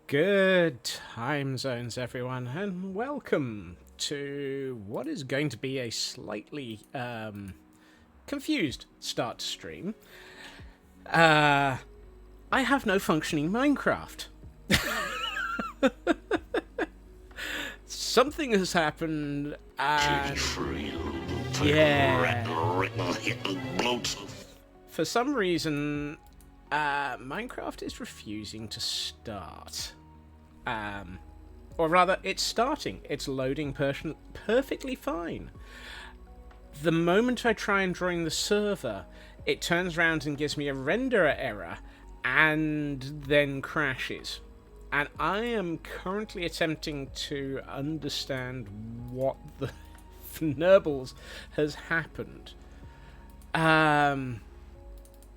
Good time zones, everyone, and welcome to what is going to be a slightly confused start to stream. I have no functioning Minecraft. Something has happened, and yeah, for some reason, Minecraft is refusing to start. Or rather, it's starting. It's loading perfectly fine. The moment I try and join the server, it turns around and gives me a renderer error, and then crashes. And I am currently attempting to understand what the fnurbles has happened.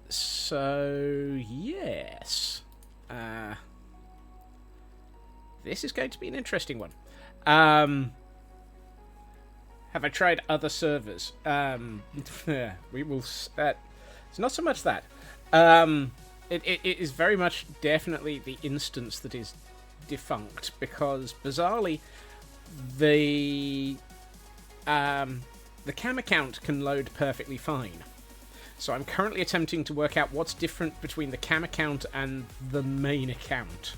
So, yes. This is going to be an interesting one. Have I tried other servers? We will... it's not so much that. It is very much definitely the instance that is defunct, because, bizarrely, the cam account can load perfectly fine. So I'm currently attempting to work out what's different between the cam account and the main account.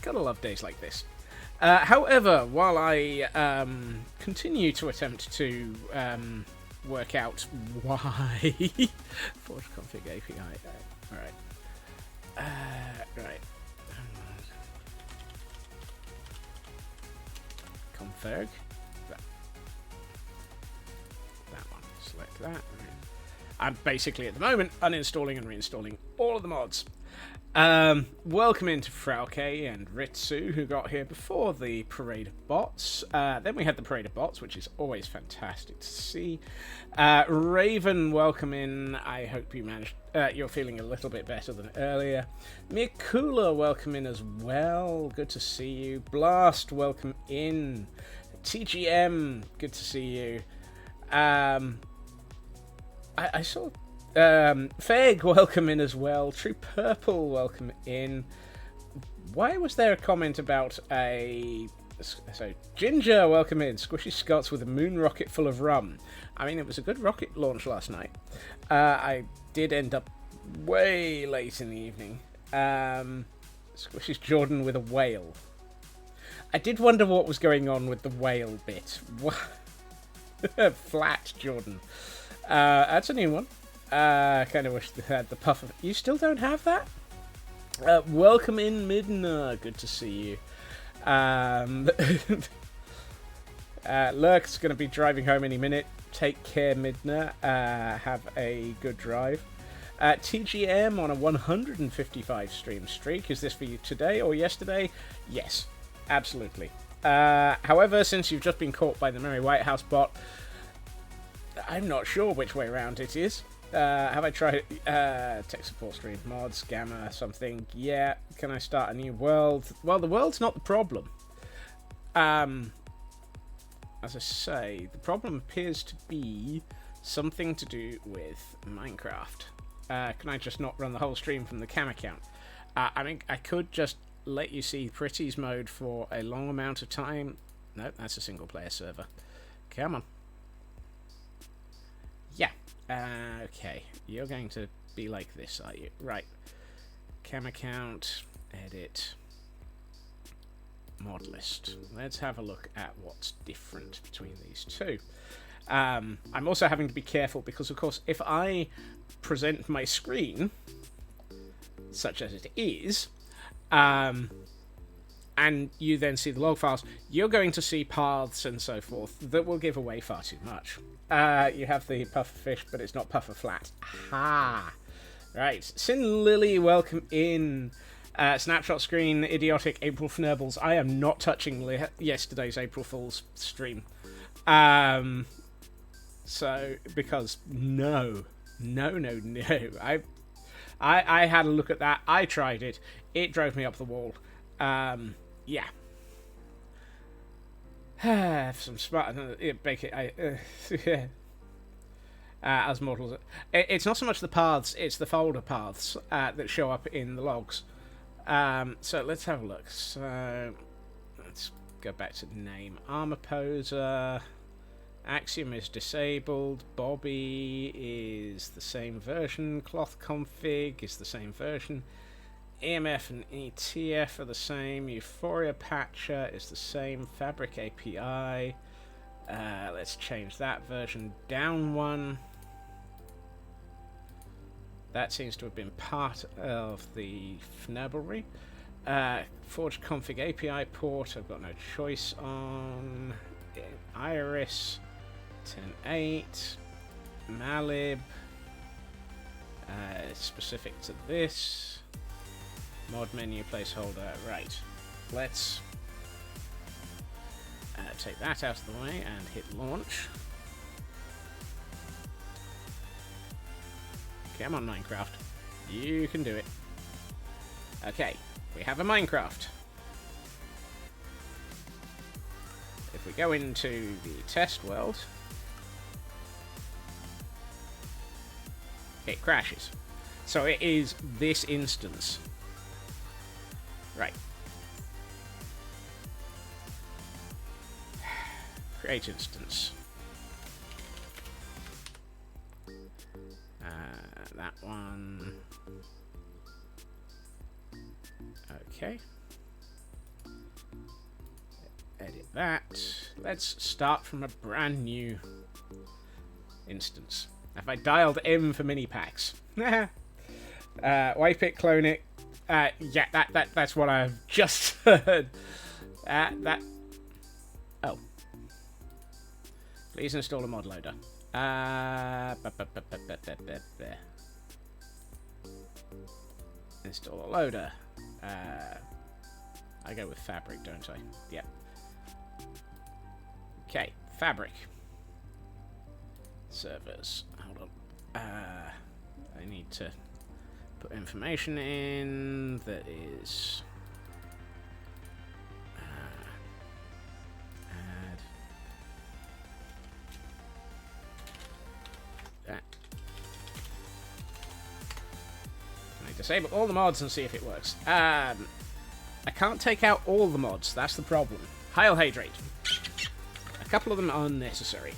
Gotta love days like this. However, while I continue to attempt to work out why... Forge config API. Alright. Right. Config. That one. Select that. I'm basically, at the moment, uninstalling and reinstalling all of the mods. Welcome into Frauke and Ritsu, who got here before the Parade of Bots. Then we had the Parade of Bots, which is always fantastic to see. Raven, welcome in. I hope you managed. You're feeling a little bit better than earlier. Mikula, welcome in as well. Good to see you. Blast, welcome in. TGM, good to see you. I saw Feg, welcome in as well. True Purple, welcome in. Why was there a comment about a... So, Ginger, welcome in. Squishy Scots with a moon rocket full of rum. I mean, it was a good rocket launch last night. I did end up way late in the evening. Squishy's Jordan with a whale. I did wonder what was going on with the whale bit. Flat Jordan. That's a new one. Kind of wish they had the puff of... You still don't have that? Welcome in, Midna. Good to see you. Lurk's going to be driving home any minute. Take care, Midna. Have a good drive. TGM on a 155 stream streak. Is this for you today or yesterday? Yes, absolutely. However, since you've just been caught by the Merry White House bot, I'm not sure which way around it is. Have I tried tech support stream, mods, gamma, something? Yeah. Can I start a new world? Well, the world's not the problem. As I say, the problem appears to be something to do with Minecraft. Can I just not run the whole stream from the cam account? I mean, I could just let you see Pretty's mode for a long amount of time. No, that's a single player server. Come on. Yeah. Okay. You're going to be like this, are you? Right. Cam account. Edit. Mod list. Let's have a look at what's different between these two. I'm also having to be careful because, of course, if I present my screen, such as it is, and you then see the log files, you're going to see paths and so forth that will give away far too much. You have the pufferfish, but it's not puffer flat. Aha! Right. Sin Lily, welcome in. Snapshot screen, idiotic April Fnurbles. I am not touching yesterday's April Fool's stream. So, because no. I had a look at that. I tried it. It drove me up the wall. Yeah. Some smart... Bake it... yeah. As mortals... It's not so much the paths, it's the folder paths that show up in the logs. So let's have a look. So let's go back to the name. Armor Poser. Axiom is disabled. Bobby is the same version. Cloth config is the same version. EMF and ETF are the same. Euphoria Patcher is the same. Fabric API. Let's change that version down one. That seems to have been part of the Fnablery. Forge config API port, I've got no choice on. Iris 10.8. Malib. Specific to this. Mod menu placeholder. Right. Let's take that out of the way and hit launch. Come on, Minecraft. You can do it. Okay, we have a Minecraft. If we go into the test world, it crashes. So it is this instance. Right. Create instance. That one. Okay. Edit that. Let's start from a brand new instance. Have I dialed M for mini packs? Wipe it, clone it. Yeah, that's what I've just heard. Oh. Please install a mod loader. Install a loader. I go with fabric, don't I? Yep. Okay, fabric. Servers. Hold on. I need to put information in that is add that. Can I disable all the mods and see if it works? I can't take out all the mods. That's the problem. Heil Hydrate. A couple of them are unnecessary.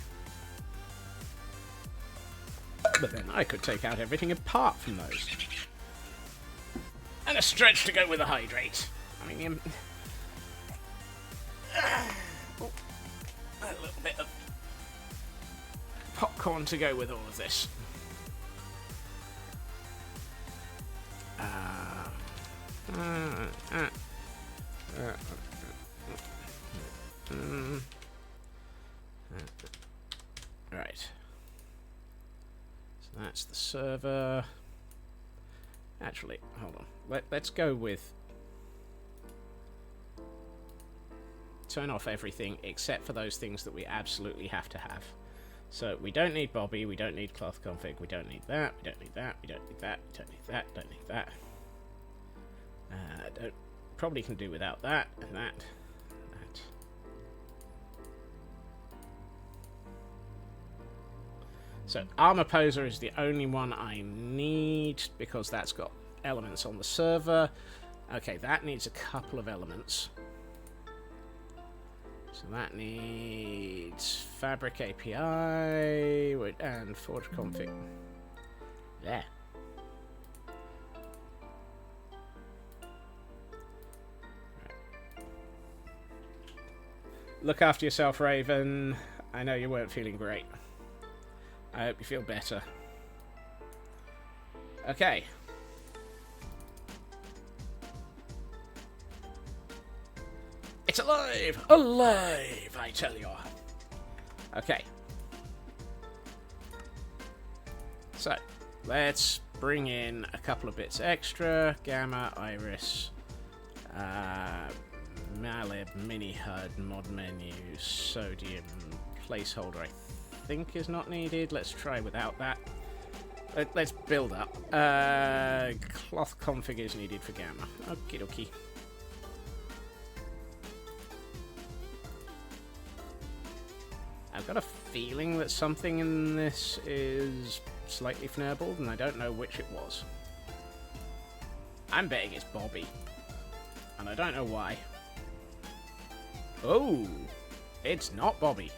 But then I could take out everything apart from those. And a stretch to go with a hydrate. I mean, a little bit of popcorn to go with all of this. Right. So that's the server. Actually, hold on. Let's go with turn off everything except for those things that we absolutely have to have. So we don't need Bobby, we don't need cloth config, we don't need that, we don't need that, we don't need that, we don't need that, don't need that. Probably can do without that and that. So Armor Poser is the only one I need because that's got elements on the server. Okay, that needs a couple of elements. So that needs Fabric API and Forge config. There. Right. Look after yourself, Raven. I know you weren't feeling great. I hope you feel better. Okay. It's alive! Alive, I tell you. Okay. So, let's bring in a couple of bits extra. Gamma, Iris, Malib, Mini HUD, Mod Menu, Sodium, Placeholder, I think is not needed. Let's try without that. Let's build up. Cloth config is needed for Gamma. Okie dokie. I've got a feeling that something in this is slightly fnurbled, and I don't know which it was. I'm betting it's Bobby. And I don't know why. Oh, it's not Bobby.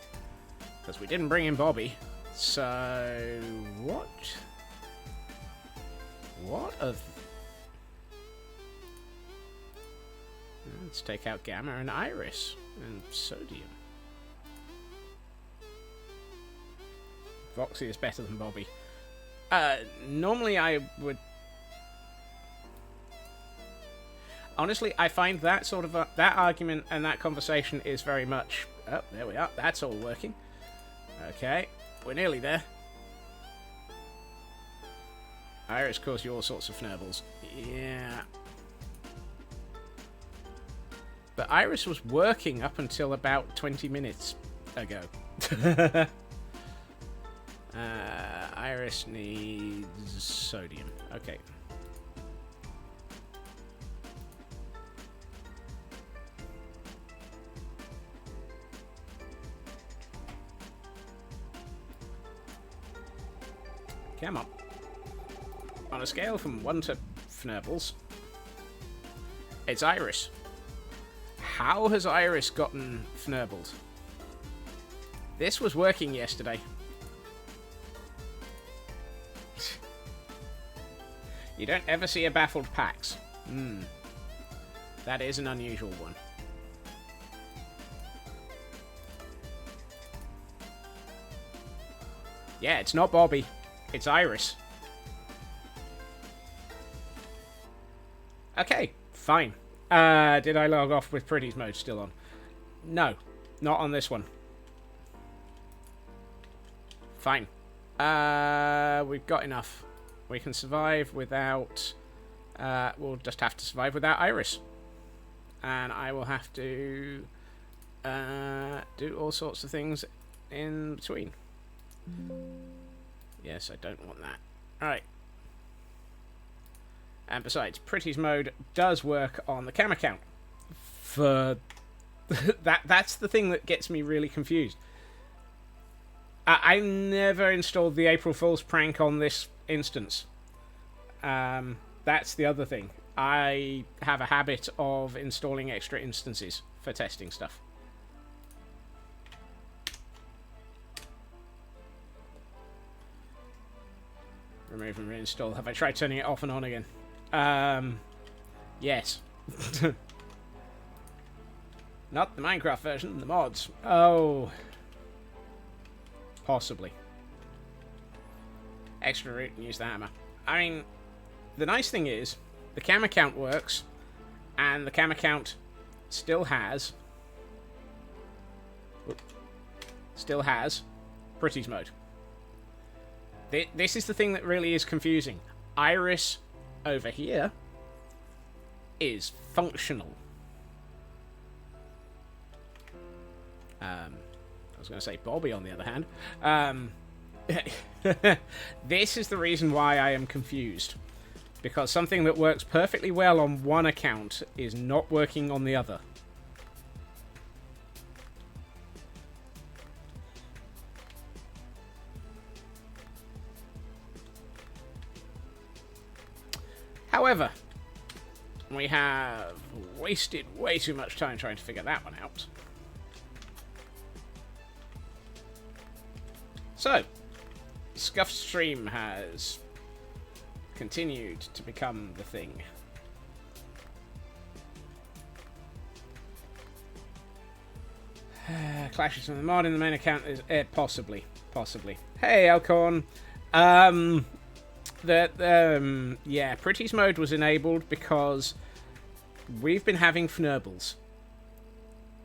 Because we didn't bring in Bobby. So, what? What of... Let's take out Gamma and Iris. And Sodium. Foxy is better than Bobby. Normally I would... Honestly, I find that sort of... that argument and that conversation is very much... Oh, there we are. That's all working. Okay. We're nearly there. Iris caused you all sorts of fnurbles. Yeah. But Iris was working up until about 20 minutes ago. Iris needs sodium. Okay. Come on. On a scale from 1 to fnurbles, it's Iris. How has Iris gotten fnurbled? This was working yesterday. You don't ever see a baffled Pax. That is an unusual one. Yeah, it's not Bobby. It's Iris. Okay, fine. Did I log off with Pretty's mode still on? No, not on this one. Fine. We've got enough. We can survive without... we'll just have to survive without Iris. And I will have to do all sorts of things in between. Yes, I don't want that. Alright. And besides, Pretty's mode does work on the cam account. For... that's the thing that gets me really confused. I never installed the April Fool's prank on this instance. That's the other thing. I have a habit of installing extra instances for testing stuff. Remove and reinstall. Have I tried turning it off and on again? Yes. Not the Minecraft version, the mods. Oh. Possibly. Extra root and use the hammer. I mean, the nice thing is, the cam account works, and the cam account still has... Still has Pretty's mode. This is the thing that really is confusing. Iris over here is functional. I was going to say Bobby, on the other hand. This is the reason why I am confused. Because something that works perfectly well on one account is not working on the other. However, we have wasted way too much time trying to figure that one out. So, Scuffed Stream has continued to become the thing. Clashes from the mod in the main account is possibly. Hey, Alcorn. Yeah, Pretty's mode was enabled because we've been having fnurbles.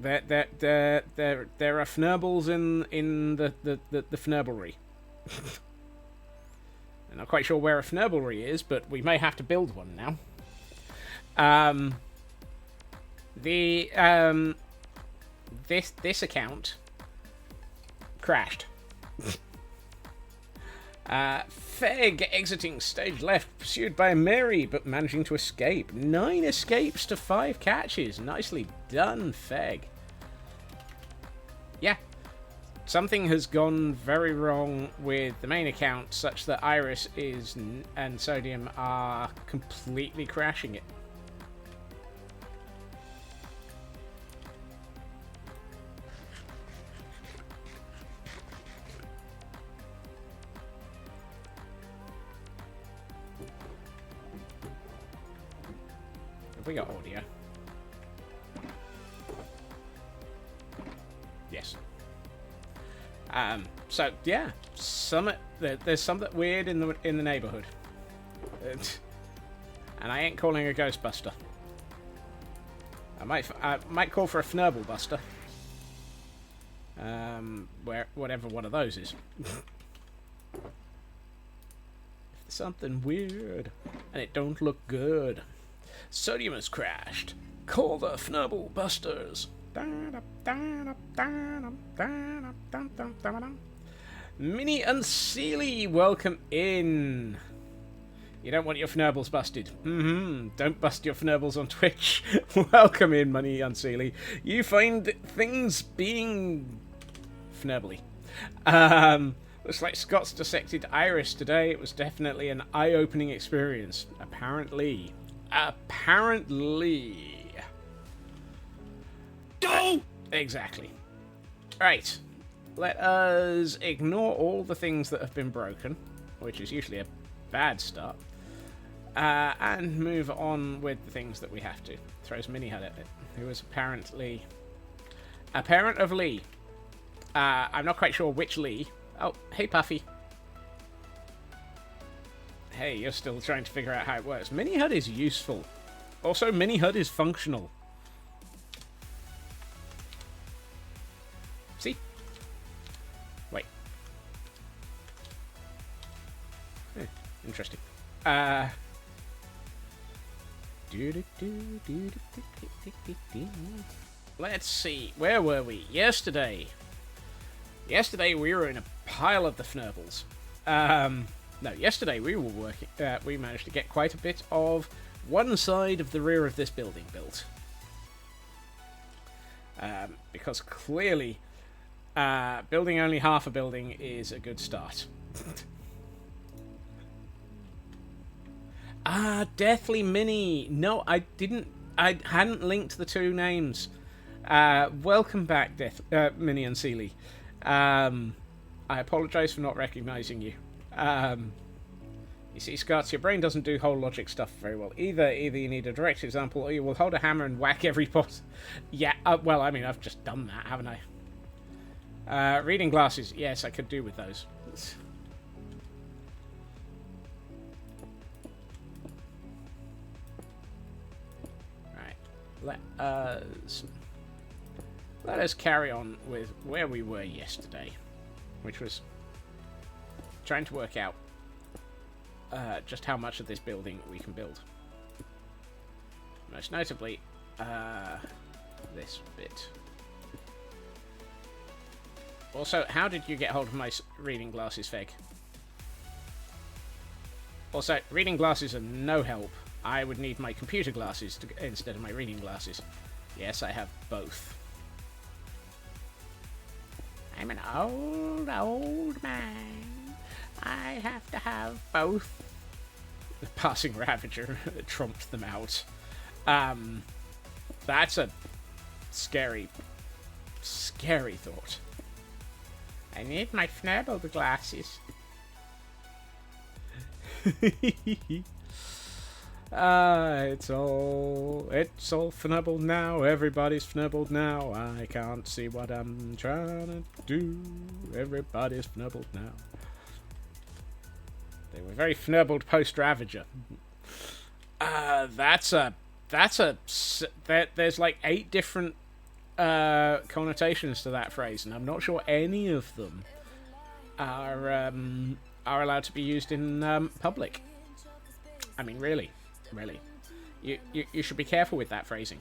There are fnurbles in the fnurblery. I'm not quite sure where a fnurblery is, but we may have to build one now. This account crashed. Feg exiting stage left, pursued by Mary, but managing to escape. 9 escapes to 5 catches. Nicely done, Feg. Yeah. Something has gone very wrong with the main account, such that Iris and Sodium are completely crashing it. Have we got audio? Yes. So yeah, there's something weird in the neighborhood, and I ain't calling a Ghostbuster. I might call for a Fnurble Buster. Whatever one of those is. If there's something weird and it don't look good, sodium has crashed. Call the Fnurble Busters. Minnie and Seely, welcome in. You don't want your Fnurbles busted. Don't bust your Fnurbles on Twitch. Welcome in, Minnie and Seely. You find things being Fnurbly. Looks like Scott's dissected Iris today. It was definitely an eye-opening experience. Apparently. No! Exactly. Right. Let us ignore all the things that have been broken, which is usually a bad start, and move on with the things that we have to. Throws Mini Hut at it, who is apparently a parent of Lee. I'm not quite sure which Lee. Oh, hey Puffy. Hey, you're still trying to figure out how it works. Mini Hut is useful. Also, Mini Hut is functional. See? Wait. Interesting. Let's see. Where were we? Yesterday. Yesterday we were in a pile of the Fnurbles. No, yesterday we were working. We managed to get quite a bit of one side of the rear of this building built. Because clearly, building only half a building is a good start. Deathly Mini. No, I didn't. I hadn't linked the two names. Welcome back, Mini and Seely. I apologise for not recognising you. You see, Scots, your brain doesn't do whole logic stuff very well. Either you need a direct example, or you will hold a hammer and whack every boss. Yeah, well, I mean, I've just done that, haven't I? Reading glasses. Yes, I could do with those. Right. Let us carry on with where we were yesterday, which was trying to work out just how much of this building we can build. Most notably, this bit. Also, how did you get hold of my reading glasses, Feg? Also, reading glasses are no help. I would need my computer glasses instead of my reading glasses. Yes, I have both. I'm an old man. I have to have both. The passing Ravager trumped them out. That's a scary thought. I need my Fnurble glasses. It's all Fnurbled now. Everybody's Fnurbled now. I can't see what I'm trying to do. Everybody's Fnurbled now. They were very Fnurbled post Ravager. There's like 8 different connotations to that phrase, and I'm not sure any of them are allowed to be used in public. I mean, really. You should be careful with that phrasing.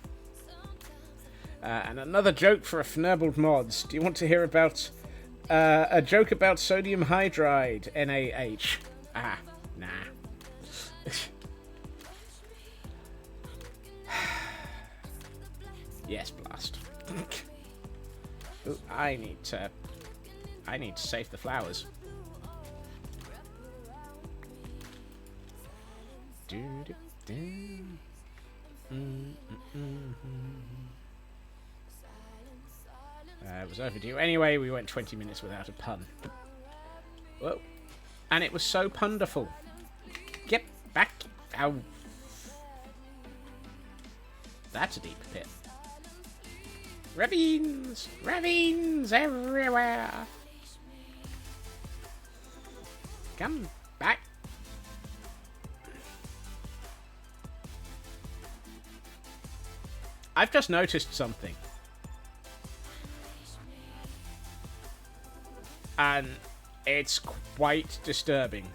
And another joke for a Fnurbled mods. Do you want to hear about a joke about sodium hydride, NaH? Nah. Yes, blast. Ooh, I need to save the flowers. It was overdue. Anyway, we went 20 minutes without a pun. Whoa. And it was so punderful. Get back. Ow. That's a deep pit. Ravines! Ravines everywhere! Come back. I've just noticed something. And it's quite disturbing.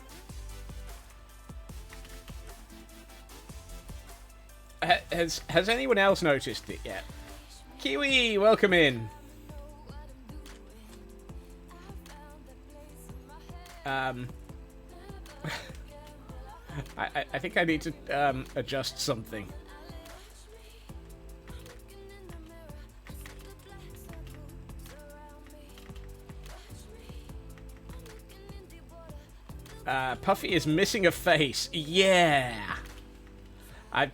Has anyone else noticed it yet? Kiwi, welcome in. I think I need to adjust something. Puffy is missing a face. Yeah. I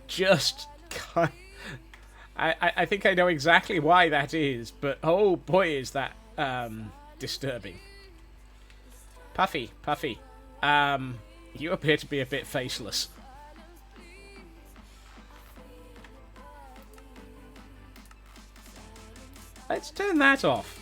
think I know exactly why that is, but oh boy is that disturbing. Puffy, you appear to be a bit faceless. Let's turn that off.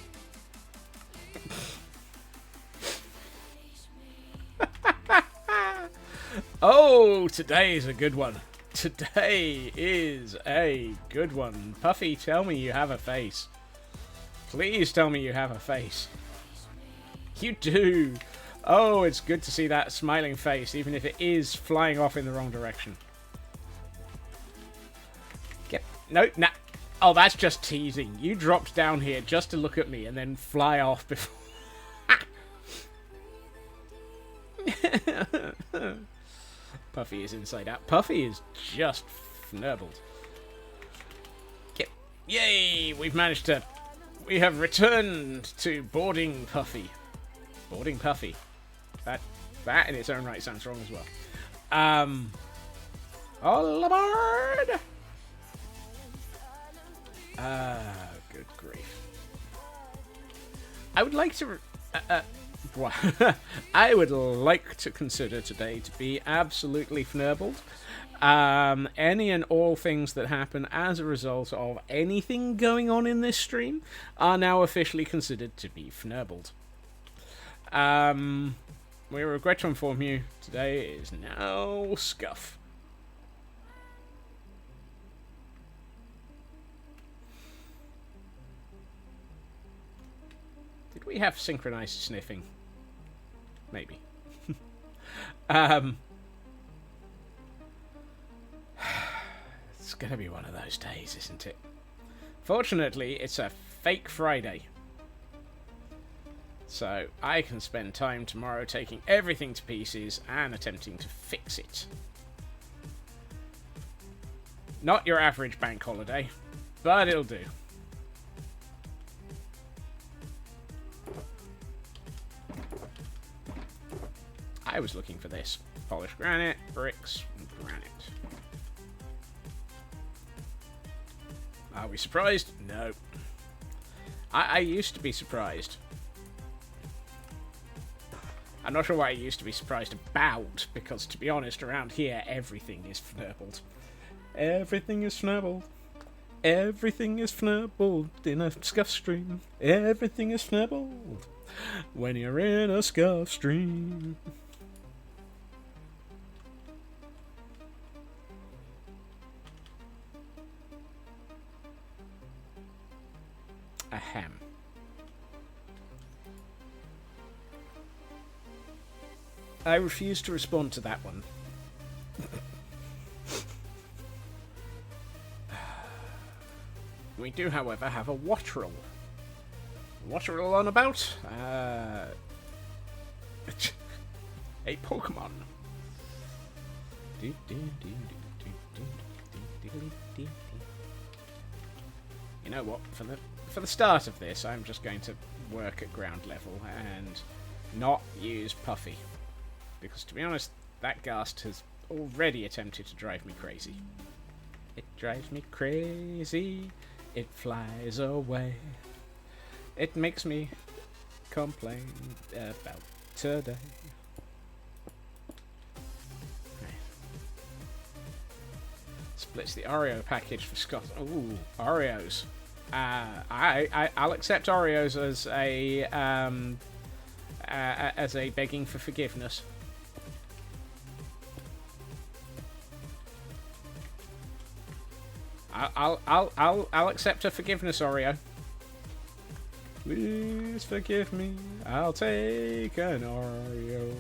Oh, today is a good one. Today is a good one. Puffy, tell me you have a face. Please tell me you have a face. You do. Oh, it's good to see that smiling face, even if it is flying off in the wrong direction. No. Oh, that's just teasing. You dropped down here just to look at me and then fly off before... Puffy is inside out. Puffy is just fnurbled. Yay! We have returned to boarding Puffy. Boarding Puffy. That in its own right sounds wrong as well. All aboard! Good grief. I would like to... I would like to consider today to be absolutely fnurbled. Any and all things that happen as a result of anything going on in this stream are now officially considered to be fnurbled. We regret to inform you today is now scuff. Did we have synchronized sniffing? Maybe. It's gonna be one of those days, isn't it? Fortunately, it's a fake Friday. So I can spend time tomorrow taking everything to pieces and attempting to fix it. Not your average bank holiday, but it'll do. I was looking for this. Polished granite, bricks, and granite. Are we surprised? No. I used to be surprised. I'm not sure what I used to be surprised about, because to be honest, around here, everything is fnurbled. Everything is fnurbled. Everything is fnurbled in a scuff stream. Everything is fnurbled when you're in a scuff stream. Ahem. I refuse to respond to that one. We do, however, have a Wattrel. Wattrel on about? A Pokemon. You know what? For the start of this, I'm just going to work at ground level and not use Puffy. Because, to be honest, that ghast has already attempted to drive me crazy. It drives me crazy. It flies away. It makes me complain about today. Splits the Oreo package for Scott. Ooh, Oreos. I'll accept Oreos as a begging for forgiveness. I'll accept a forgiveness, Oreo. Please forgive me. I'll take an Oreo.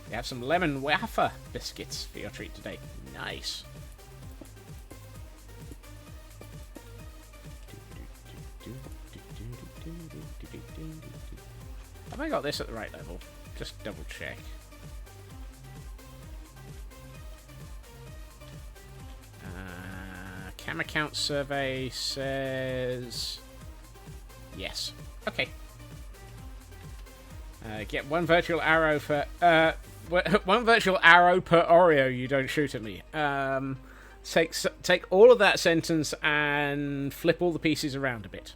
You have some lemon wafer biscuits for your treat today. Nice. Have I got this at the right level? Just double check. Cam account survey says yes. Okay. Get one virtual arrow for one virtual arrow per Oreo you don't shoot at me. Take all of that sentence and flip all the pieces around a bit.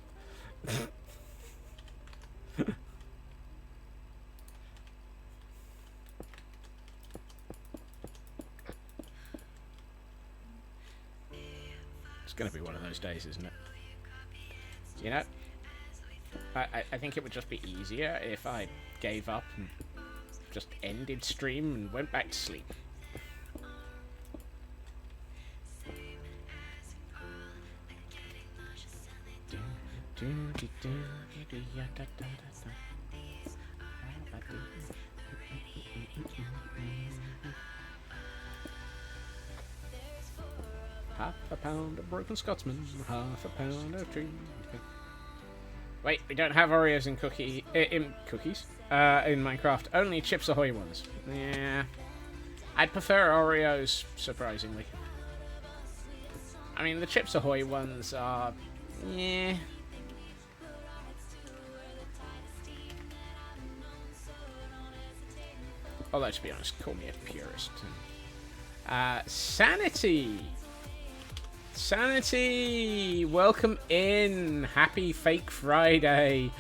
It's going to be one of those days, isn't it? You know, I think it would just be easier if I gave up and just ended stream and went back to sleep. Half a pound of broken Scotsman, half a pound of tree. Okay. Wait, we don't have Oreos in cookies in Minecraft. Only Chips Ahoy ones. Yeah, I'd prefer Oreos, surprisingly. I mean, the Chips Ahoy ones are, yeah. Although, to be honest, call me a purist. Sanity! Sanity! Welcome in! Happy Fake Friday!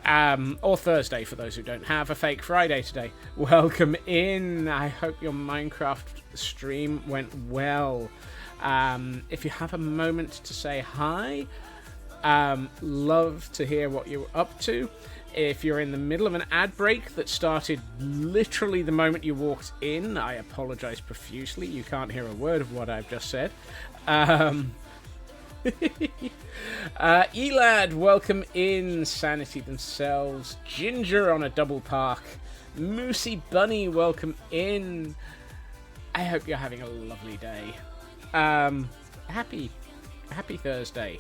Or Thursday, for those who don't have a Fake Friday today. Welcome in! I hope your Minecraft stream went well. If you have a moment to say hi, love to hear what you're up to. If you're in the middle of an ad break that started literally the moment you walked in, I apologize profusely. You can't hear a word of what I've just said. Elad, welcome in. Sanity themselves. Ginger on a double park. Moosey Bunny, welcome in. I hope you're having a lovely day. Happy Thursday.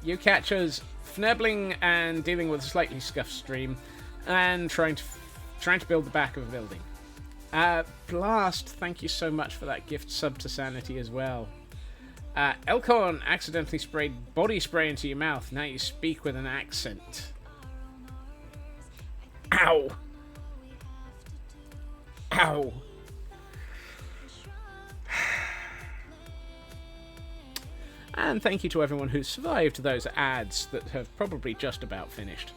You catchers fnibbling and dealing with a slightly scuffed stream and trying to build the back of a building. Blast, thank you so much for that gift sub to Sanity as well. Elkhorn accidentally sprayed body spray into your mouth. Now you speak with an accent. Ow! Ow! And thank you to everyone who survived those ads that have probably just about finished.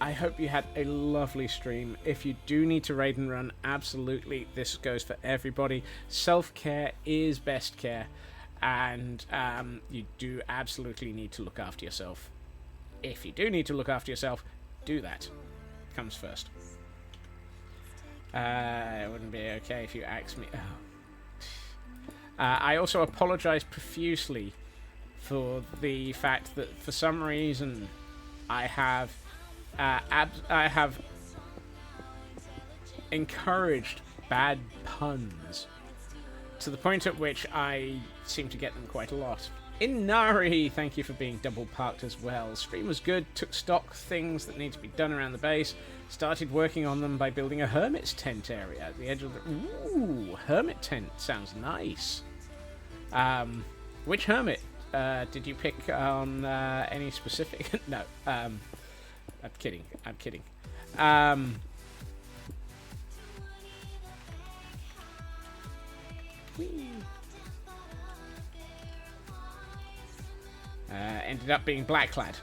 I hope you had a lovely stream. If you do need to raid and run, absolutely, this goes for everybody. Self-care is best care, and you do absolutely need to look after yourself. If you do need to look after yourself, do that. Comes first. It wouldn't be okay if you asked me... Oh. I also apologize profusely for the fact that for some reason I have encouraged bad puns to the point at which I seem to get them quite a lot. Inari, thank you for being double parked as well. Stream was good, took stock things that need to be done around the base, started working on them by building a hermit's tent area at the edge of the... Ooh, hermit tent, sounds nice. Which hermit? Did you pick on any specific... No, I'm kidding. Ended up being Blackclad.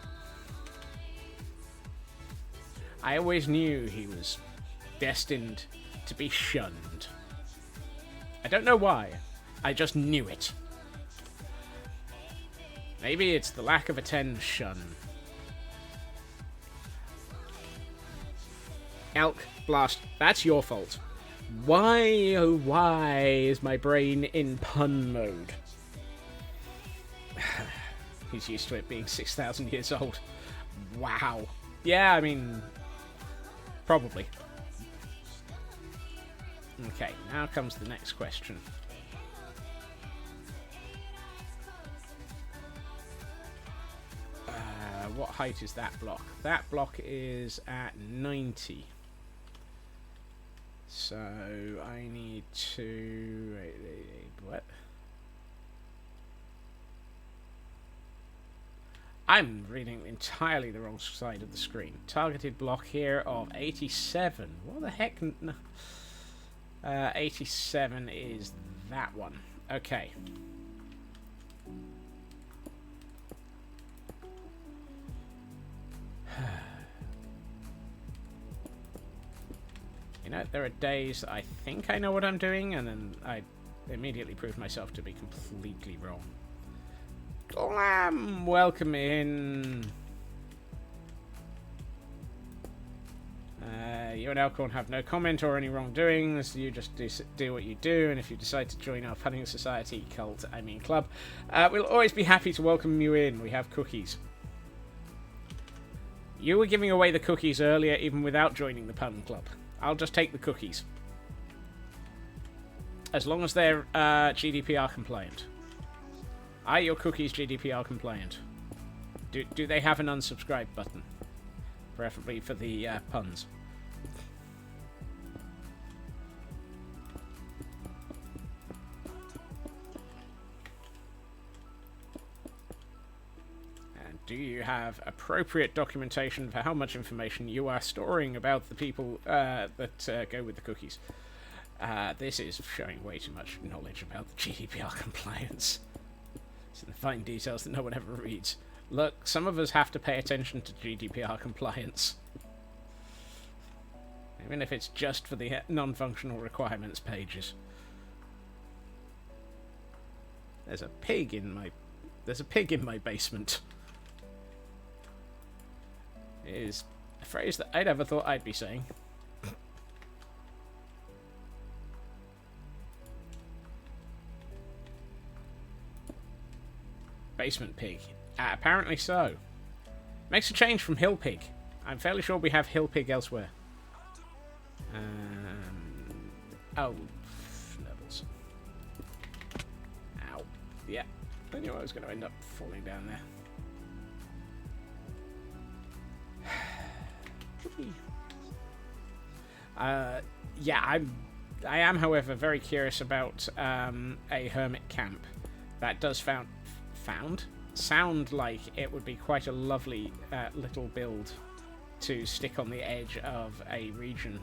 I always knew he was destined to be shunned. I don't know why. I just knew it. Maybe it's the lack of attention. Elk, blast. That's your fault. Why, oh why, is my brain in pun mode? He's used to it being 6,000 years old. Wow. Yeah, I mean, probably. Okay, now comes the next question. What height is that block? That block is at 90. So I need to... What? I'm reading entirely the wrong side of the screen. Targeted block here of 87. What the heck? 87 is that one. Okay. You know, there are days I think I know what I'm doing, and then I immediately prove myself to be completely wrong. Glam, welcome in. You and Elkhorn have no comment or any wrongdoings. You just do what you do, and if you decide to join our punning society, club, we'll always be happy to welcome you in. We have cookies. You were giving away the cookies earlier, even without joining the pun club. I'll just take the cookies. As long as they're GDPR compliant. Are your cookies GDPR compliant? Do they have an unsubscribe button? Preferably for the puns. And do you have appropriate documentation for how much information you are storing about the people that go with the cookies? This is showing way too much knowledge about the GDPR compliance. It's in the fine details that no one ever reads. Look, some of us have to pay attention to GDPR compliance. Even if it's just for the non-functional requirements pages. There's a pig in my basement. It is a phrase that I never thought I'd be saying. Basement pig. Apparently so. Makes a change from hill pig. I'm fairly sure we have hill pig elsewhere. Oh, levels. Ow. Yeah. I knew I was going to end up falling down there. Yeah, I am, however, very curious about a hermit camp. That does sound like it would be quite a lovely little build to stick on the edge of a region.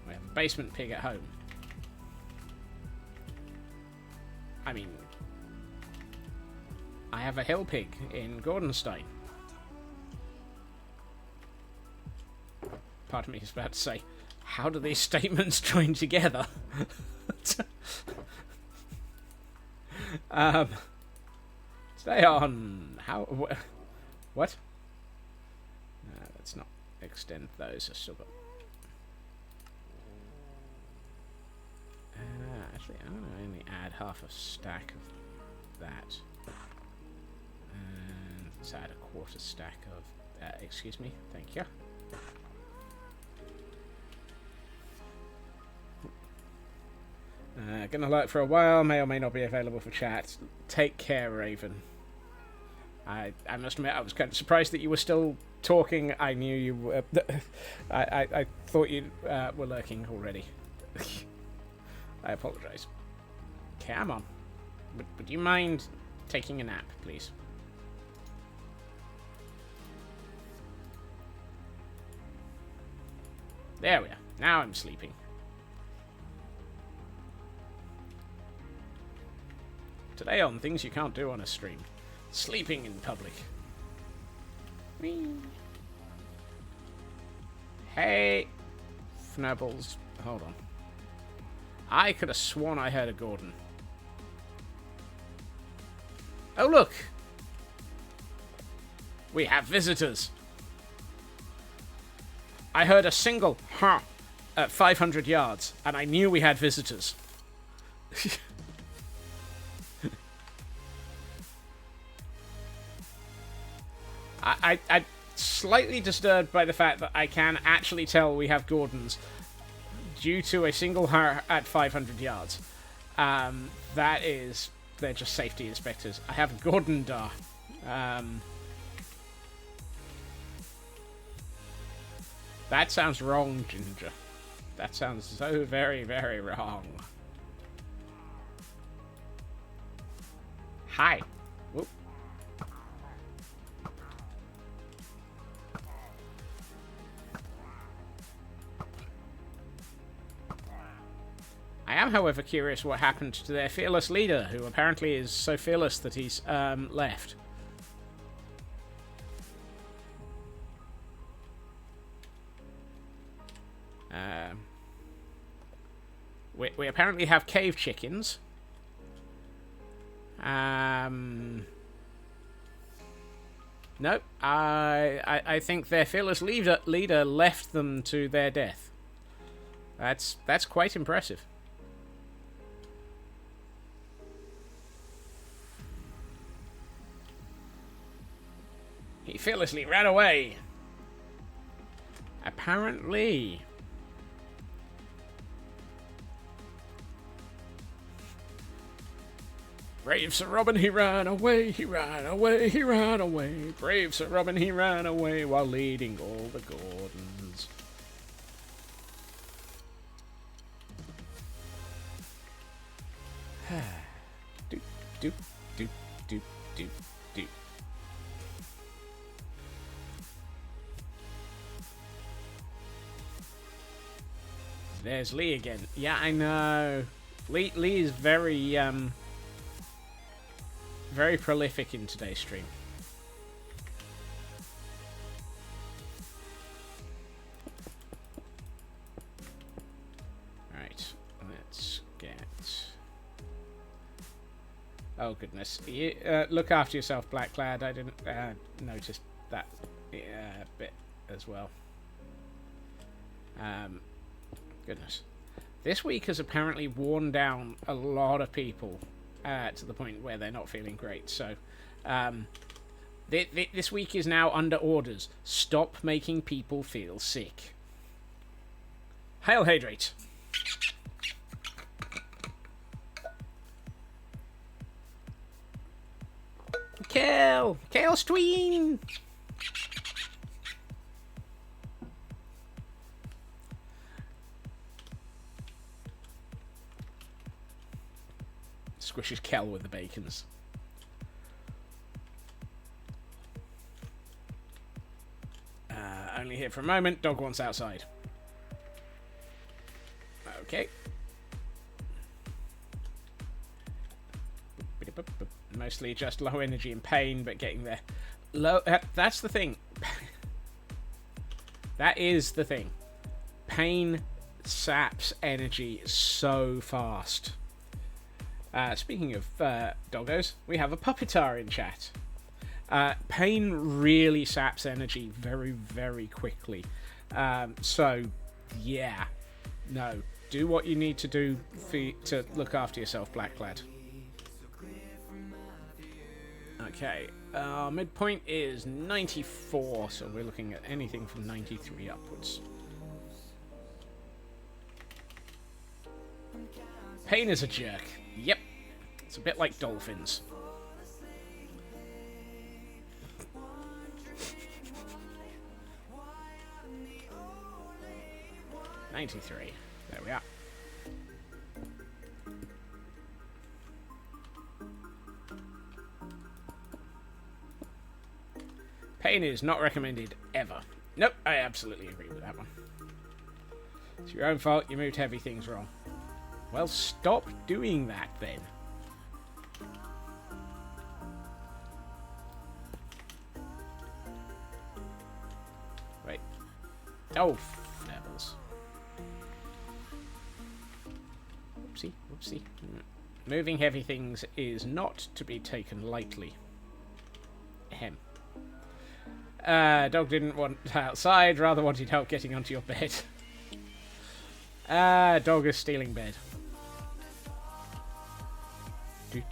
We have a basement pig at home. I mean, I have a hill pig in Gordonstein. Part of me is about to say, how do these statements join together? Stay on. How? What? Let's not extend those. I've still got. Actually, I'm going to only add half a stack of that. And let's add a quarter stack of. Excuse me. Thank you. Gonna lurk for a while, may or may not be available for chat. Take care, Raven. I must admit, I was kind of surprised that you were still talking. I knew you were... I thought you were lurking already. I apologise. Come on. Would you mind taking a nap, please? There we are. Now I'm sleeping. Today on Things You Can't Do on a Stream. Sleeping in public. Whee. Hey, Fnubbles. Hold on. I could have sworn I heard a Gordon. Oh, look! We have visitors. I heard a single "huh" at 500 yards, and I knew we had visitors. I'm slightly disturbed by the fact that I can actually tell we have Gordons due to a single "huh" at 500 yards. That is... They're just safety inspectors. I have Gordon Dar. That sounds wrong, Ginger. That sounds so very, very wrong. Hi. Whoop. I am, however, curious what happened to their fearless leader, who apparently is so fearless that he's left. We apparently have cave chickens. Nope. I think their fearless leader left them to their death. That's quite impressive. He fearlessly ran away. Apparently. Brave Sir Robin, he ran away, he ran away, he ran away. Brave Sir Robin, he ran away while leading all the Gordons. Doop, doop, doop, doop, doop, doop. There's Lee again. Yeah, I know. Lee is very very prolific in today's stream. Right, let's get... Oh goodness. You, look after yourself, Blackclad. I didn't notice that bit as well. Goodness. This week has apparently worn down a lot of people to the point where they're not feeling great. So, this week is now under orders. Stop making people feel sick. Hail Hydrate. Kale! Kale Tween! Squishes Kel with the bacons. Only here for a moment. Dog wants outside. Okay. Mostly just low energy and pain, but getting there. Low. That's the thing. That is the thing. Pain saps energy so fast. Speaking of doggos, we have a puppetar in chat. Pain really saps energy very, very quickly. So, yeah. No. Do what you need to do to look after yourself, Blackclad. Okay. Midpoint is 94, so we're looking at anything from 93 upwards. Pain is a jerk. Yep. It's a bit like dolphins. $93. There we are. Pain is not recommended ever. Nope, I absolutely agree with that one. It's your own fault. You moved heavy things wrong. Well, stop doing that then. Oh, devils. Whoopsie, whoopsie. Moving heavy things is not to be taken lightly. Ahem. Dog didn't want outside, rather wanted help getting onto your bed. Dog is stealing bed. Alright,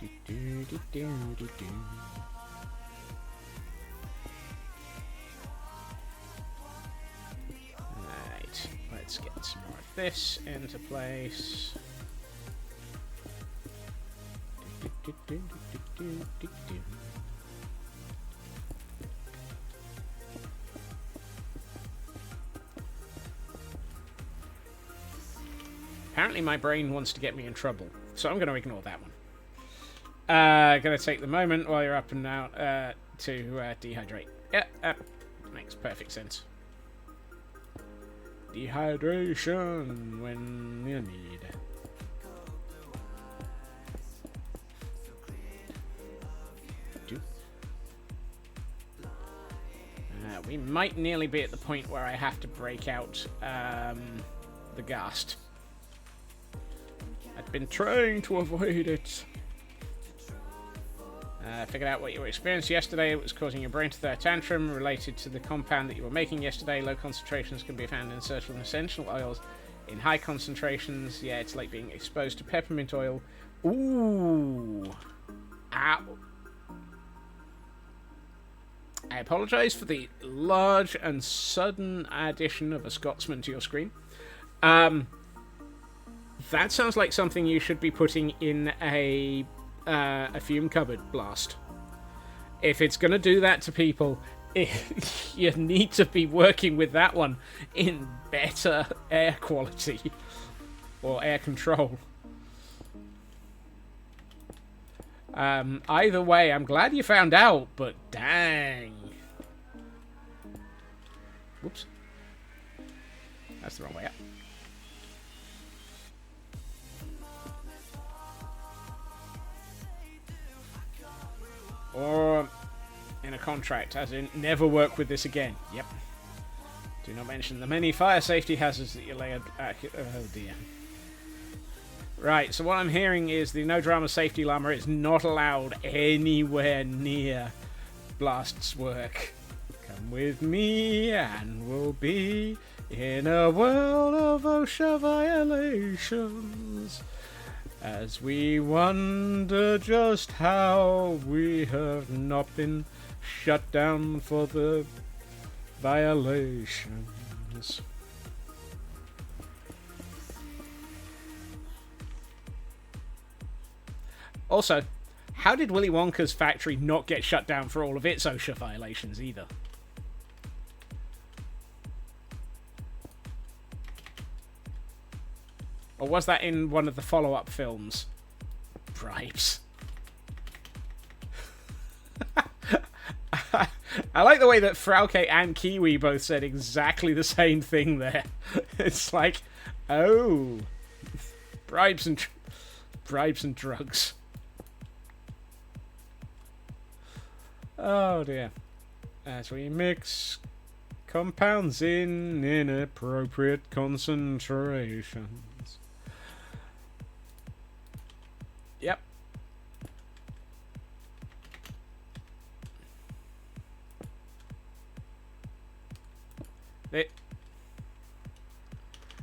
let's get some more of this into place. Apparently my brain wants to get me in trouble, so I'm going to ignore that one. Going to take the moment while you're up and out to dehydrate. Yeah, makes perfect sense. Dehydration when you need. We might nearly be at the point where I have to break out the ghast. I've been trying to avoid it. Figured out what you experienced yesterday. It was causing your brain to throw a tantrum related to the compound that you were making yesterday. Low concentrations can be found in certain essential oils. In high concentrations, yeah, it's like being exposed to peppermint oil. Ooh. Ow. I apologise for the large and sudden addition of a Scotsman to your screen. That sounds like something you should be putting in a fume cupboard blast. If it's going to do that to people, you need to be working with that one in better air quality or air control. Either way, I'm glad you found out, but dang. Whoops. That's the wrong way up. Or in a contract, as in never work with this again. Yep. Do not mention the many fire safety hazards that you lay oh dear. Right, so what I'm hearing is the no drama safety llama is not allowed anywhere near Blast's work. Come with me and we'll be in a world of OSHA violations. As we wonder just how we have not been shut down for the violations. Also, how did Willy Wonka's factory not get shut down for all of its OSHA violations either? Or was that in one of the follow-up films? Bribes. I like the way that Frauke and Kiwi both said exactly the same thing there. It's like, oh, bribes and drugs. Oh dear. As we mix compounds in inappropriate concentrations. Yep.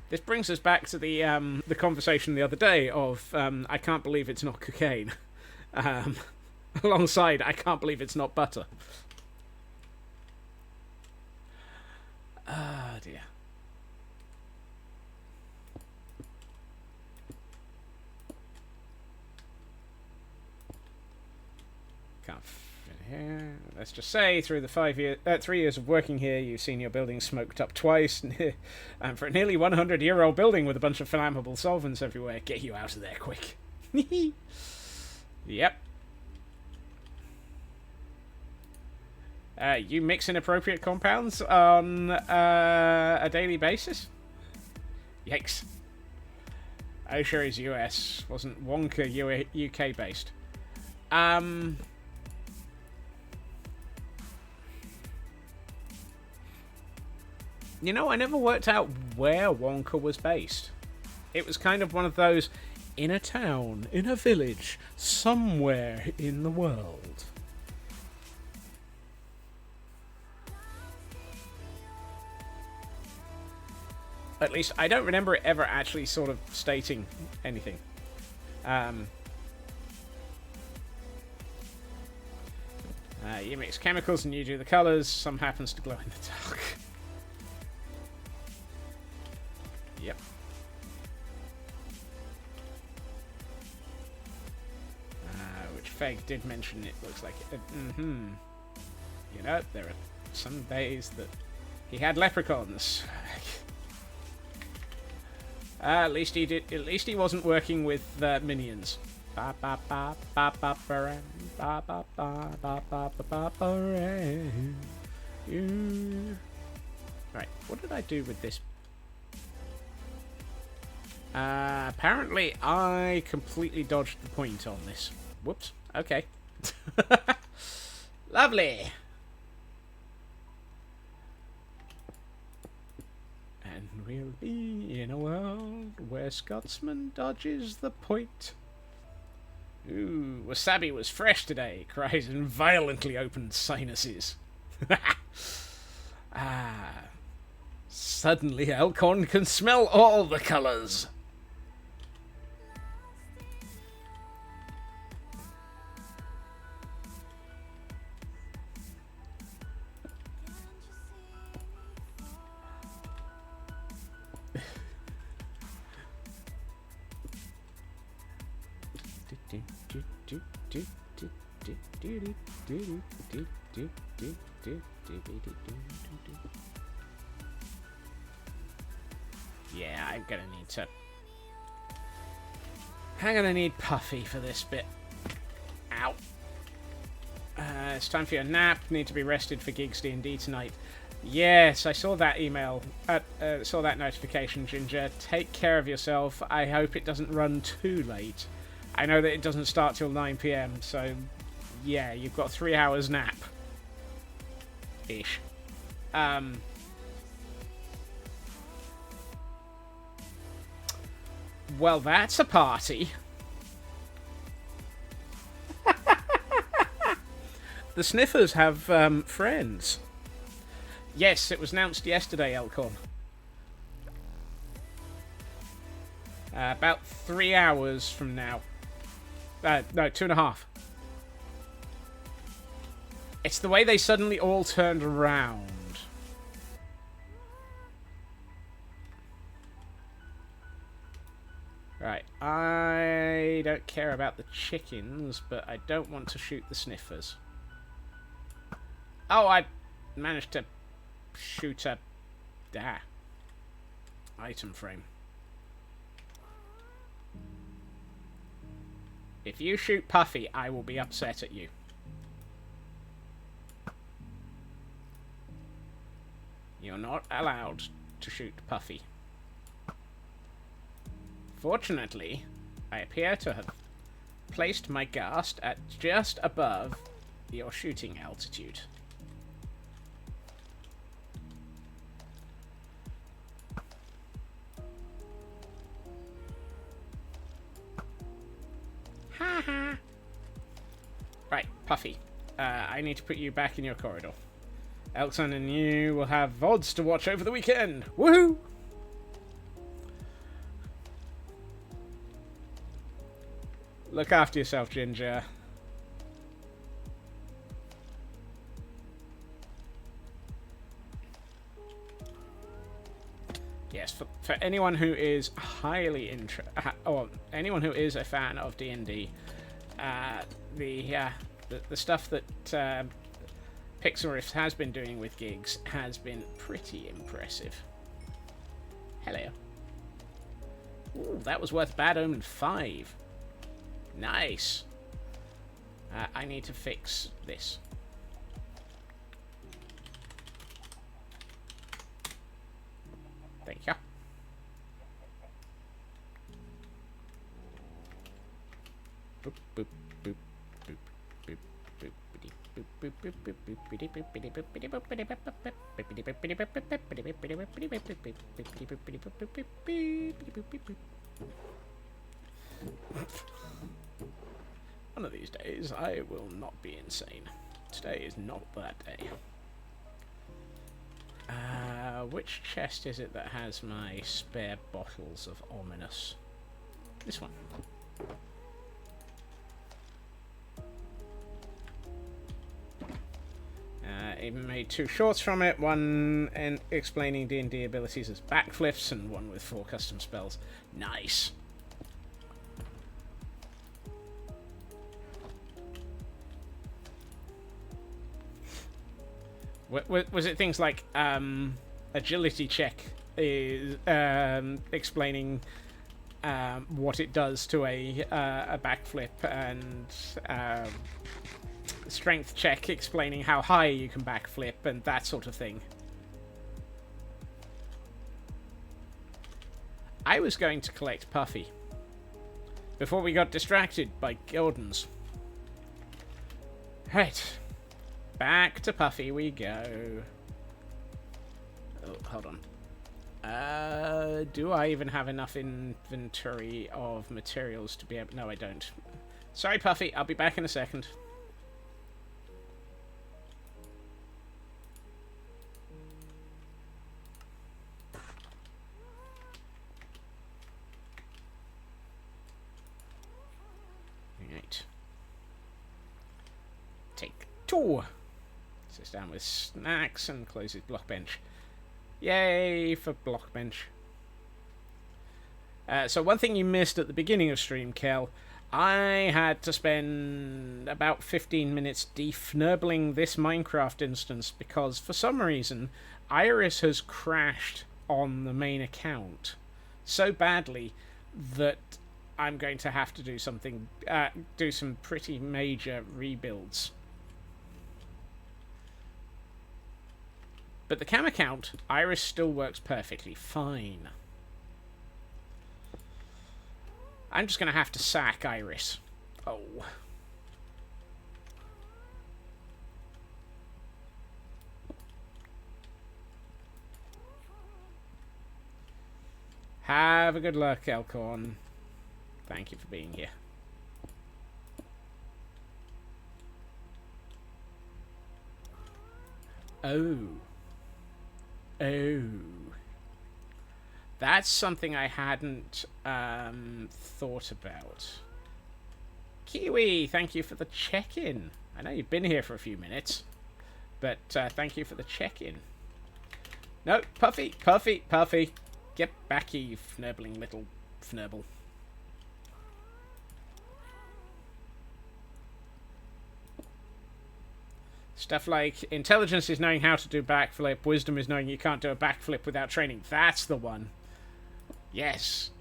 This brings us back to the conversation the other day of I can't believe it's not cocaine. Alongside, I can't believe it's not butter. Ah, dear. Can't fit here. Let's just say, through the 3 years of working here, you've seen your building smoked up twice. And for a nearly 100-year-old building with a bunch of flammable solvents everywhere, get you out of there quick. Yep. You mix inappropriate compounds on a daily basis? Yikes. OSHA is US, wasn't Wonka UK based. You know, I never worked out where Wonka was based. It was kind of one of those in a town, in a village, somewhere in the world. At least, I don't remember it ever actually sort of stating anything. You mix chemicals and you do the colours. Some happens to glow in the dark. Yep. Which Feg did mention it looks like it. You know, there are some days that he had leprechauns. At least he did. At least he wasn't working with minions. Right, what did I do with this? Apparently I completely dodged the point on this. Whoops. Okay. Lovely. And we'll be in a world where Scotsman dodges the point. Ooh, wasabi was fresh today, cries in violently opened sinuses. Suddenly Elkhorn can smell all the colours. Yeah, I'm gonna need Puffy for this bit. Ow. It's time for your nap. Need to be rested for Gigs D&D tonight. Yes, I saw that email. Saw that notification, Ginger. Take care of yourself. I hope it doesn't run too late. I know that it doesn't start till 9 PM, so yeah, you've got 3 hours nap. Ish. Well, that's a party. The Sniffers have friends. Yes, it was announced yesterday, Elkhorn. About 3 hours from now. No, 2.5. It's the way they suddenly all turned around. Right, I don't care about the chickens, but I don't want to shoot the Sniffers. Oh, I managed to shoot a item frame. If you shoot Puffy, I will be upset at you. You're not allowed to shoot Puffy. Fortunately, I appear to have placed my ghast at just above your shooting altitude. Ha. Right, Puffy. I need to put you back in your corridor. Elkson and you will have VODs to watch over the weekend. Woohoo! Look after yourself, Ginger. Yes, for anyone who is highly or anyone who is a fan of D&D, the stuff that Pixelriff has been doing with gigs has been pretty impressive. Hello. Ooh, that was worth Bad Omen 5. Nice. I need to fix this. Thank you. Boop, boop, boop, boop, boop, boop, boop, boop. One of these days, I will not be insane. Today is not that day. Which chest is it that has my spare bottles of ominous? This one. Even made 2 shorts from it, one explaining D&D abilities as backflips and one with 4 custom spells. Nice. Was it things like agility check is explaining what it does to a backflip, and strength check explaining how high you can backflip and that sort of thing? I was going to collect Puffy before we got distracted by Gordons. Right. Back to Puffy we go. Oh, hold on. Do I even have enough inventory of materials to be able... No, I don't. Sorry, Puffy. I'll be back in a second. Right. Take 2. Sits down with snacks and closes block bench. Yay for block bench. So one thing you missed at the beginning of stream, Kel, I had to spend about 15 minutes defnurbling this Minecraft instance because for some reason Iris has crashed on the main account so badly that I'm going to have to do something, do some pretty major rebuilds. But the cam account, Iris still works perfectly fine. I'm just going to have to sack Iris. Oh. Have a good luck, Elcorn. Thank you for being here. Oh. Oh. That's something I hadn't thought about. Kiwi, thank you for the check-in. I know you've been here for a few minutes, but thank you for the check-in. No, Puffy, Puffy, Puffy. Get back, you fnurbling little fnurble. Stuff like intelligence is knowing how to do backflip, wisdom is knowing you can't do a backflip without training. That's the one. Yes.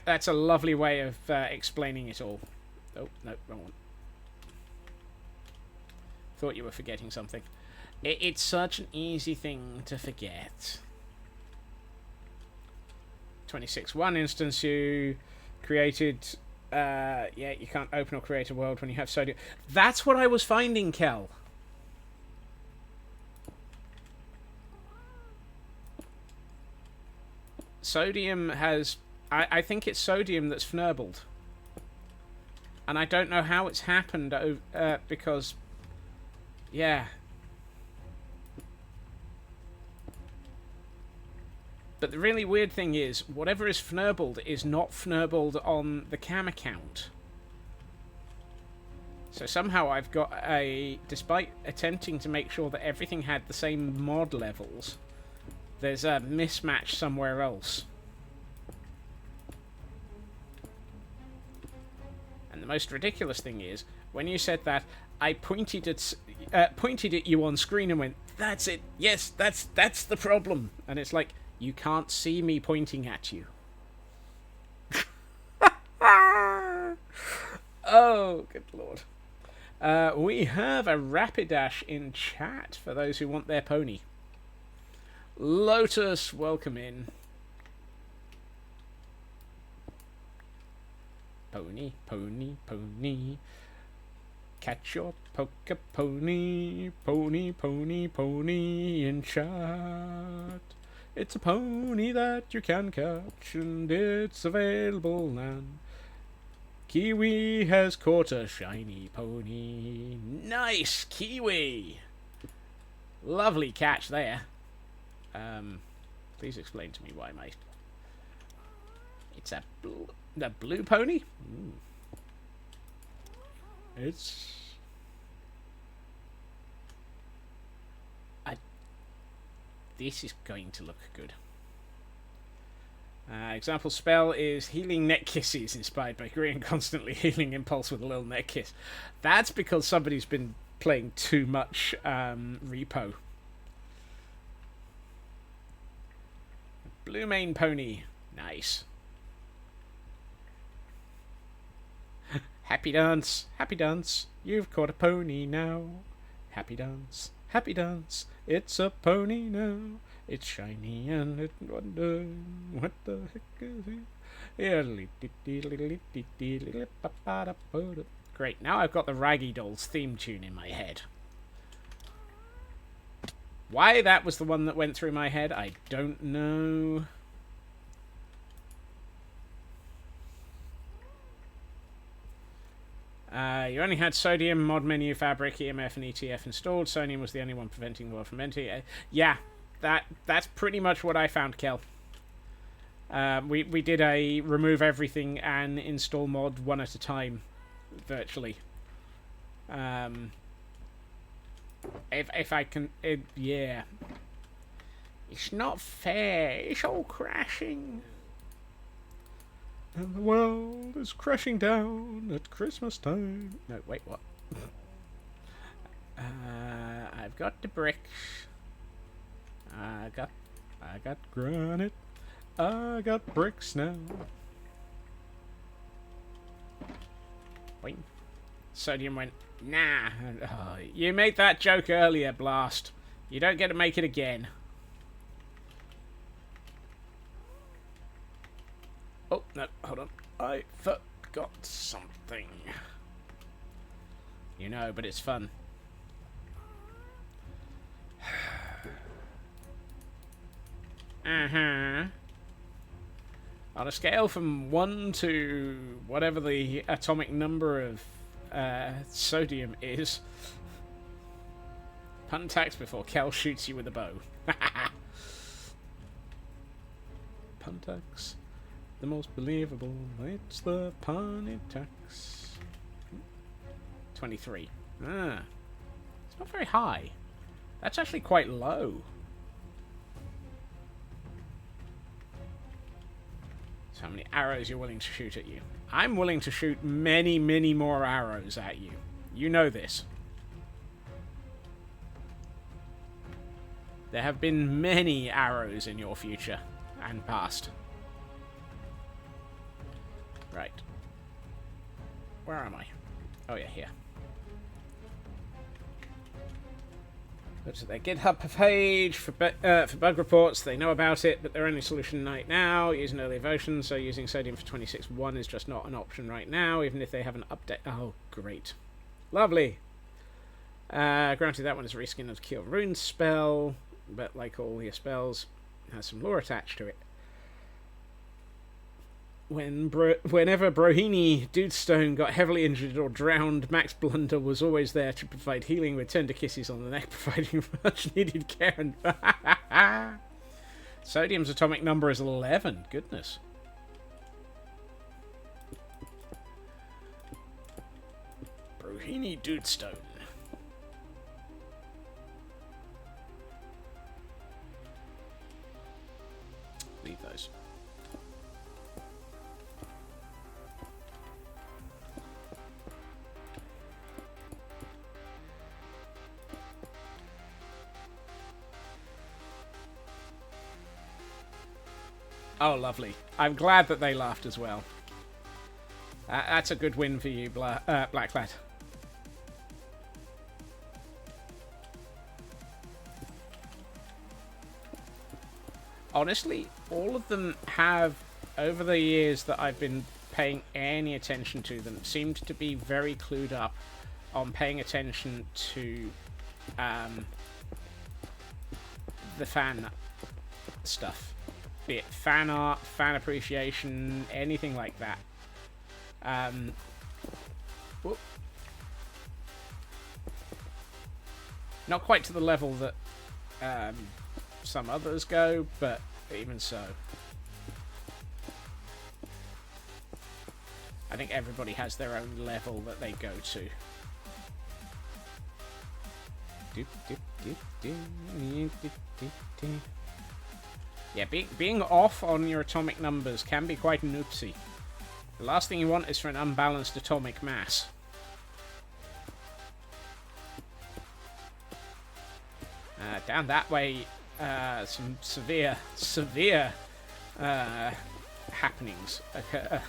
That's a lovely way of explaining it all. Oh, no, wrong one. Thought you were forgetting something. It's such an easy thing to forget. 26.1 instance you created... yeah, you can't open or create a world when you have sodium. That's what I was finding, Kel. Sodium has... I think it's sodium that's fnurbled. And I don't know how it's happened, because... Yeah. But the really weird thing is, whatever is fnurbled is not fnurbled on the cam account. So somehow I've got a... Despite attempting to make sure that everything had the same mod levels, there's a mismatch somewhere else. And the most ridiculous thing is, when you said that, I pointed at you on screen and went, "That's it. Yes, that's the problem." And it's like, you can't see me pointing at you. Oh, good lord. We have a Rapidash in chat for those who want their pony. Lotus, welcome in. Pony, pony, pony. Catch your poker pony, pony, pony, pony in chat. It's a pony that you can catch, and it's available now. Kiwi has caught a shiny pony. Nice, Kiwi! Lovely catch there. Please explain to me why, mate. It's a blue pony? Ooh. It's... This is going to look good. Example spell is Healing Neck Kisses, inspired by Green, constantly healing impulse with a little neck kiss. That's because somebody's been playing too much repo. Blue mane pony. Nice. Happy dance, happy dance. You've caught a pony now. Happy dance, happy dance. It's a pony now. It's shiny and it wonders what the heck is it? Great, now I've got the Raggy Dolls theme tune in my head. Why that was the one that went through my head, I don't know. You only had sodium, mod menu, fabric, EMF, and ETF installed. Sodium was the only one preventing the world from entering. Yeah, that's pretty much what I found, Kel. We did a remove everything and install mod one at a time, virtually. If I can, yeah. It's not fair. It's all crashing. And the world is crashing down at Christmas time. No, wait, what? I've got the bricks. I got granite. I got bricks now. Boing. Sodium went, nah. Oh, you made that joke earlier, Blast. You don't get to make it again. Oh, no, hold on. I forgot something. You know, but it's fun. On a scale from 1 to whatever the atomic number of sodium is, pun tax before Kel shoots you with a bow. Pun tax. The most believable. It's the pun tax. 23. Ah. It's not very high. That's actually quite low. So how many arrows you're willing to shoot at you? I'm willing to shoot many, many more arrows at you. You know this. There have been many arrows in your future and past. Right. Where am I? Oh yeah, here. Go to their GitHub page for bug reports. They know about it, but their only solution right now using early version, so using sodium for 26.1 is just not an option right now, even if they have an update. Oh, great. Lovely. Granted, that one is a reskin of Cure Rune spell, but like all your spells, it has some lore attached to it. Whenever Brohini Dudestone got heavily injured or drowned, Max Blunder was always there to provide healing with tender kisses on the neck, providing much needed care. And Sodium's atomic number is 11. Goodness. Brohini Dudestone. Leave those. Oh, lovely. I'm glad that they laughed as well. That's a good win for you, Blacklad. Honestly, all of them have, over the years that I've been paying any attention to them, seemed to be very clued up on paying attention to the fan stuff, be it fan art, fan appreciation, anything like that. Whoop. Not quite to the level that some others go, but even so. I think everybody has their own level that they go to. Yeah, being off on your atomic numbers can be quite an oopsie. The last thing you want is for an unbalanced atomic mass. Down that way, some severe happenings occur.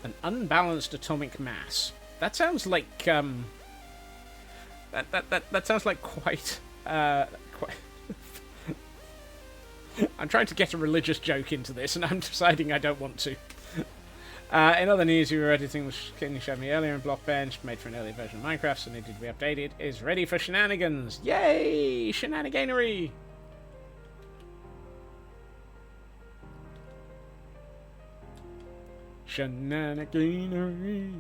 An unbalanced atomic mass. That sounds like that sounds like quite. I'm trying to get a religious joke into this, and I'm deciding I don't want to. In other news, you were editing which you showed me earlier in Blockbench, made for an earlier version of Minecraft, so needed to be updated, is ready for shenanigans. Yay! Shenaniganery! Shenaniganery!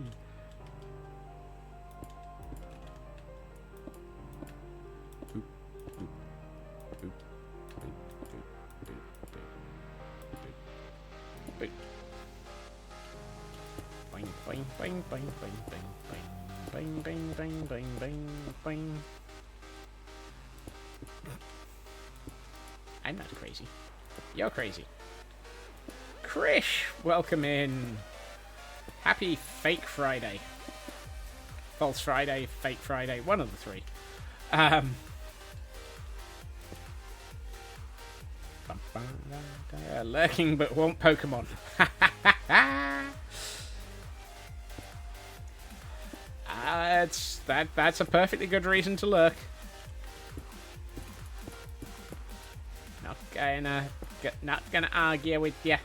Bang, bang, bang, bang, bang, bang, bang, bang, bang, bang, bang. I'm not crazy. You're crazy. Krish, welcome in. Happy Fake Friday. False Friday, Fake Friday, one of the three. Lurking but won't Pokemon. That's a perfectly good reason to lurk. Not gonna argue with ya.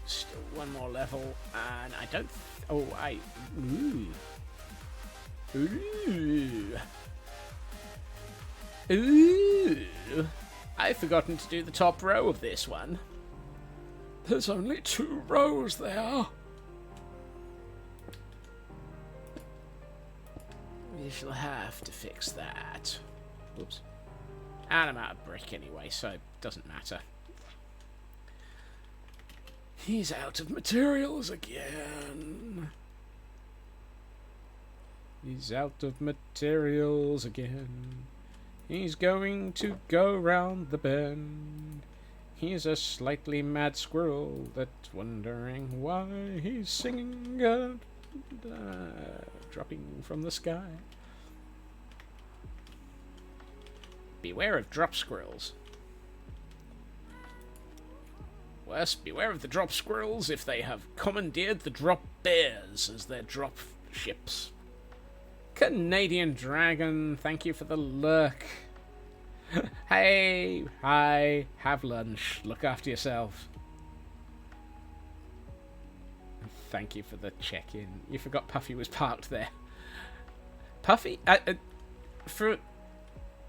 Still one more level, and I don't. Ooh! I've forgotten to do the top row of this one. There's only 2 rows there. We shall have to fix that. Whoops. And I'm out of brick anyway, so it doesn't matter. He's out of materials again. He's out of materials again. He's going to go round the bend. He's a slightly mad squirrel that's wondering why he's singing dropping from the sky. Beware of drop squirrels. Worse, beware of the drop squirrels if they have commandeered the drop bears as their drop ships. Canadian Dragon, thank you for the lurk. Hey, hi, have lunch, look after yourself. Thank you for the check-in. You forgot Puffy was parked there. Puffy,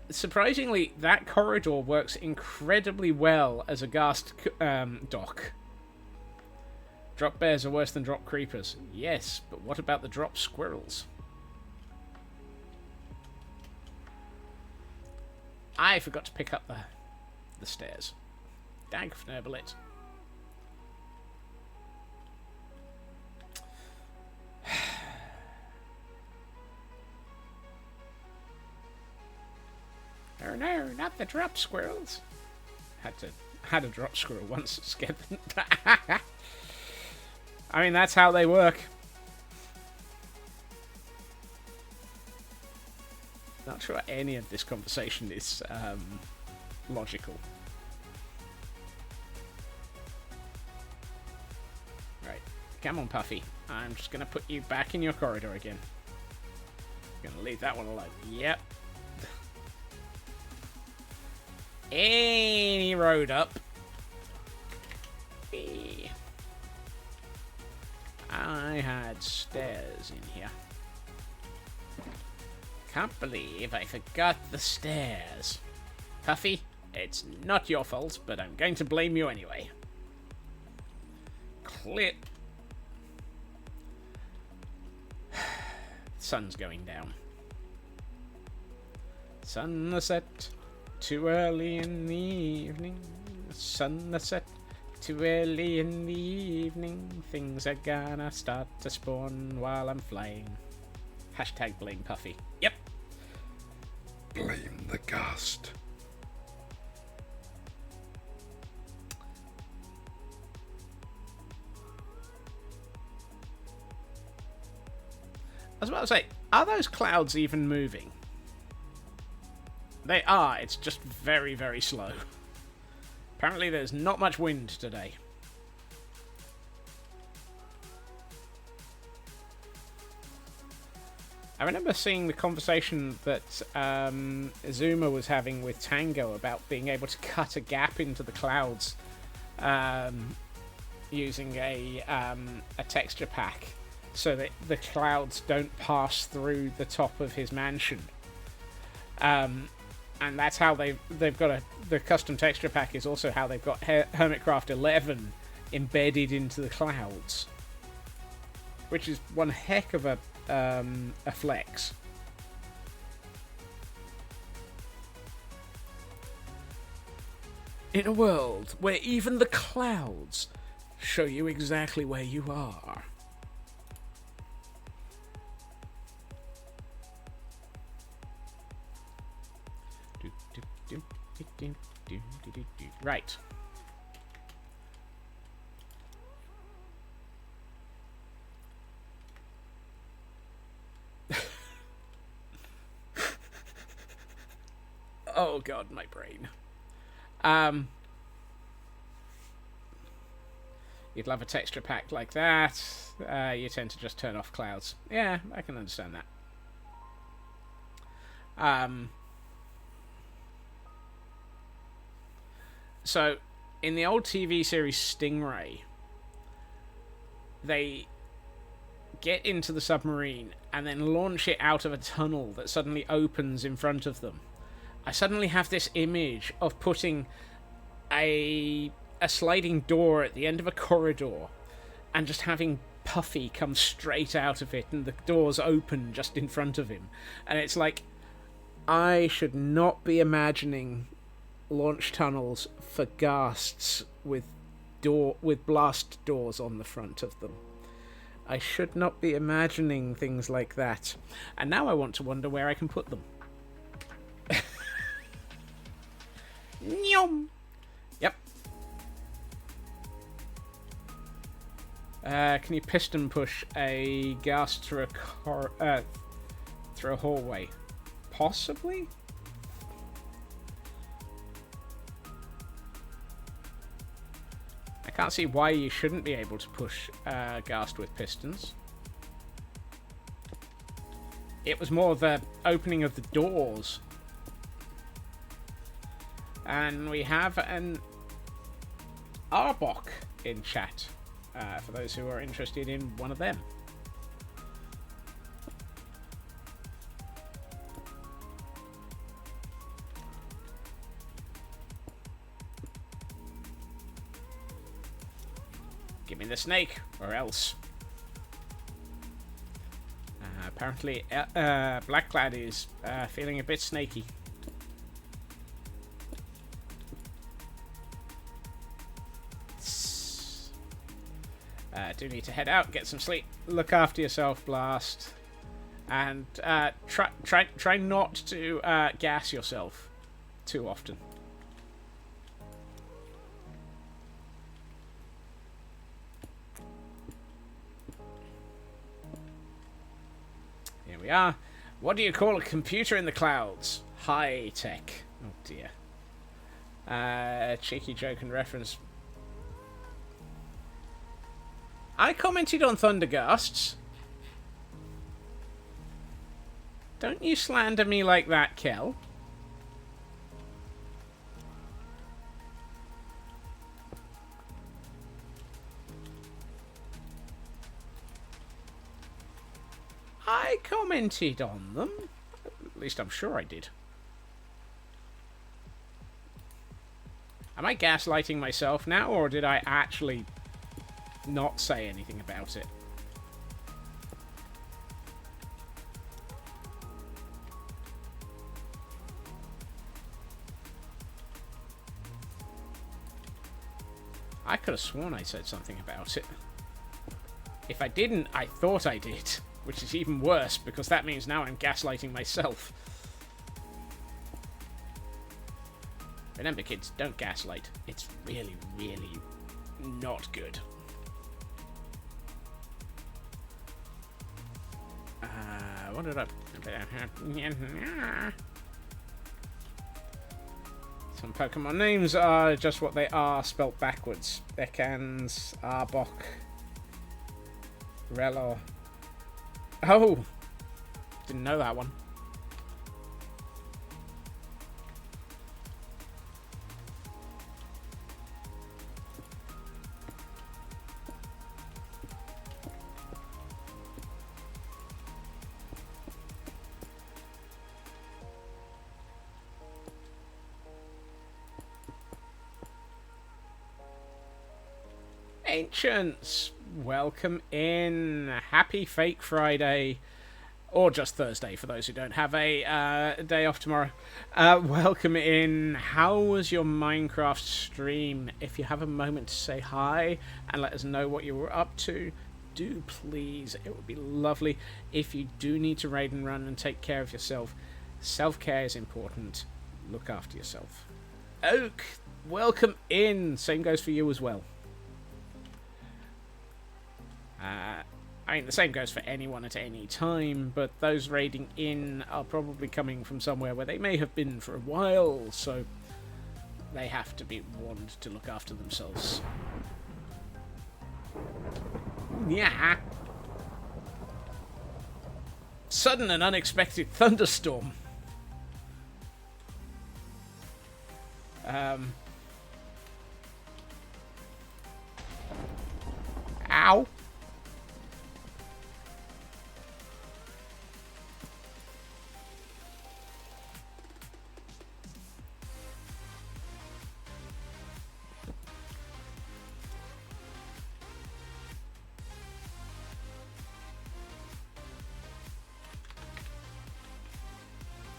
surprisingly, that corridor works incredibly well as a ghast dock. Drop bears are worse than drop creepers. Yes, but what about the drop squirrels? I forgot to pick up the stairs. Dag Fnurbelit. Oh no, not the drop squirrels. Had a drop squirrel once, scared them. I mean, that's how they work. Not sure any of this conversation is logical. Right, come on, Puffy. I'm just gonna put you back in your corridor again. Gonna leave that one alone. Yep. Any road up. I had stairs in here. Can't believe I forgot the stairs. Puffy, it's not your fault, but I'm going to blame you anyway. Clear. Sun's going down. Sunset, too early in the evening. Sunset, too early in the evening. Things are gonna start to spawn while I'm flying. Hashtag blame Puffy. Yep. Blame the ghast. I was about to say, are those clouds even moving? They are, it's just very, very slow. Apparently there's not much wind today. I remember seeing the conversation that Zuma was having with Tango about being able to cut a gap into the clouds using a texture pack so that the clouds don't pass through the top of his mansion. And that's how they've got the custom texture pack is also how they've got Hermitcraft 11 embedded into the clouds, which is one heck of a flex. In a world where even the clouds show you exactly where you are. Right. Oh god, my brain. You'd love a texture pack like that. You tend to just turn off clouds. Yeah, I can understand that. So, in the old TV series Stingray, they get into the submarine and then launch it out of a tunnel that suddenly opens in front of them. I suddenly have this image of putting a sliding door at the end of a corridor and just having Puffy come straight out of it and the doors open just in front of him. And it's like, I should not be imagining launch tunnels for ghasts with blast doors on the front of them. I should not be imagining things like that. And now I want to wonder where I can put them. Nyom. Yep. Can you piston push a ghast through a hallway? Possibly? I can't see why you shouldn't be able to push ghast with pistons. It was more the opening of the doors. And we have an Arbok in chat, for those who are interested in one of them. Give me the snake, or else. Apparently, Blackclad is feeling a bit snaky. Do need to head out, get some sleep, look after yourself, Blast, and try not to gas yourself too often. Here we are. What do you call a computer in the clouds? High tech. Oh dear. Cheeky joke and reference. I commented on Thunderghasts. Don't you slander me like that, Kel. I commented on them. At least I'm sure I did. Am I gaslighting myself now, or did I actually not say anything about it? I could have sworn I said something about it. If I didn't, I thought I did. Which is even worse, because that means now I'm gaslighting myself. Remember, kids, don't gaslight. It's really, really not good. What did I... Some Pokemon names are just what they are, spelt backwards. Bekans, Arbok, Relo. Oh! Didn't know that one. Ancients, welcome in. Happy Fake Friday. Or just Thursday, for those who don't have a day off tomorrow. Welcome in. How was your Minecraft stream? If you have a moment to say hi and let us know what you were up to, do please. It would be lovely. If you do need to raid and run and take care of yourself, self-care is important. Look after yourself. Oak, welcome in. Same goes for you as well. I mean, the same goes for anyone at any time, but those raiding in are probably coming from somewhere where they may have been for a while, so they have to be warned to look after themselves. Yeah. Sudden and unexpected thunderstorm. Ow.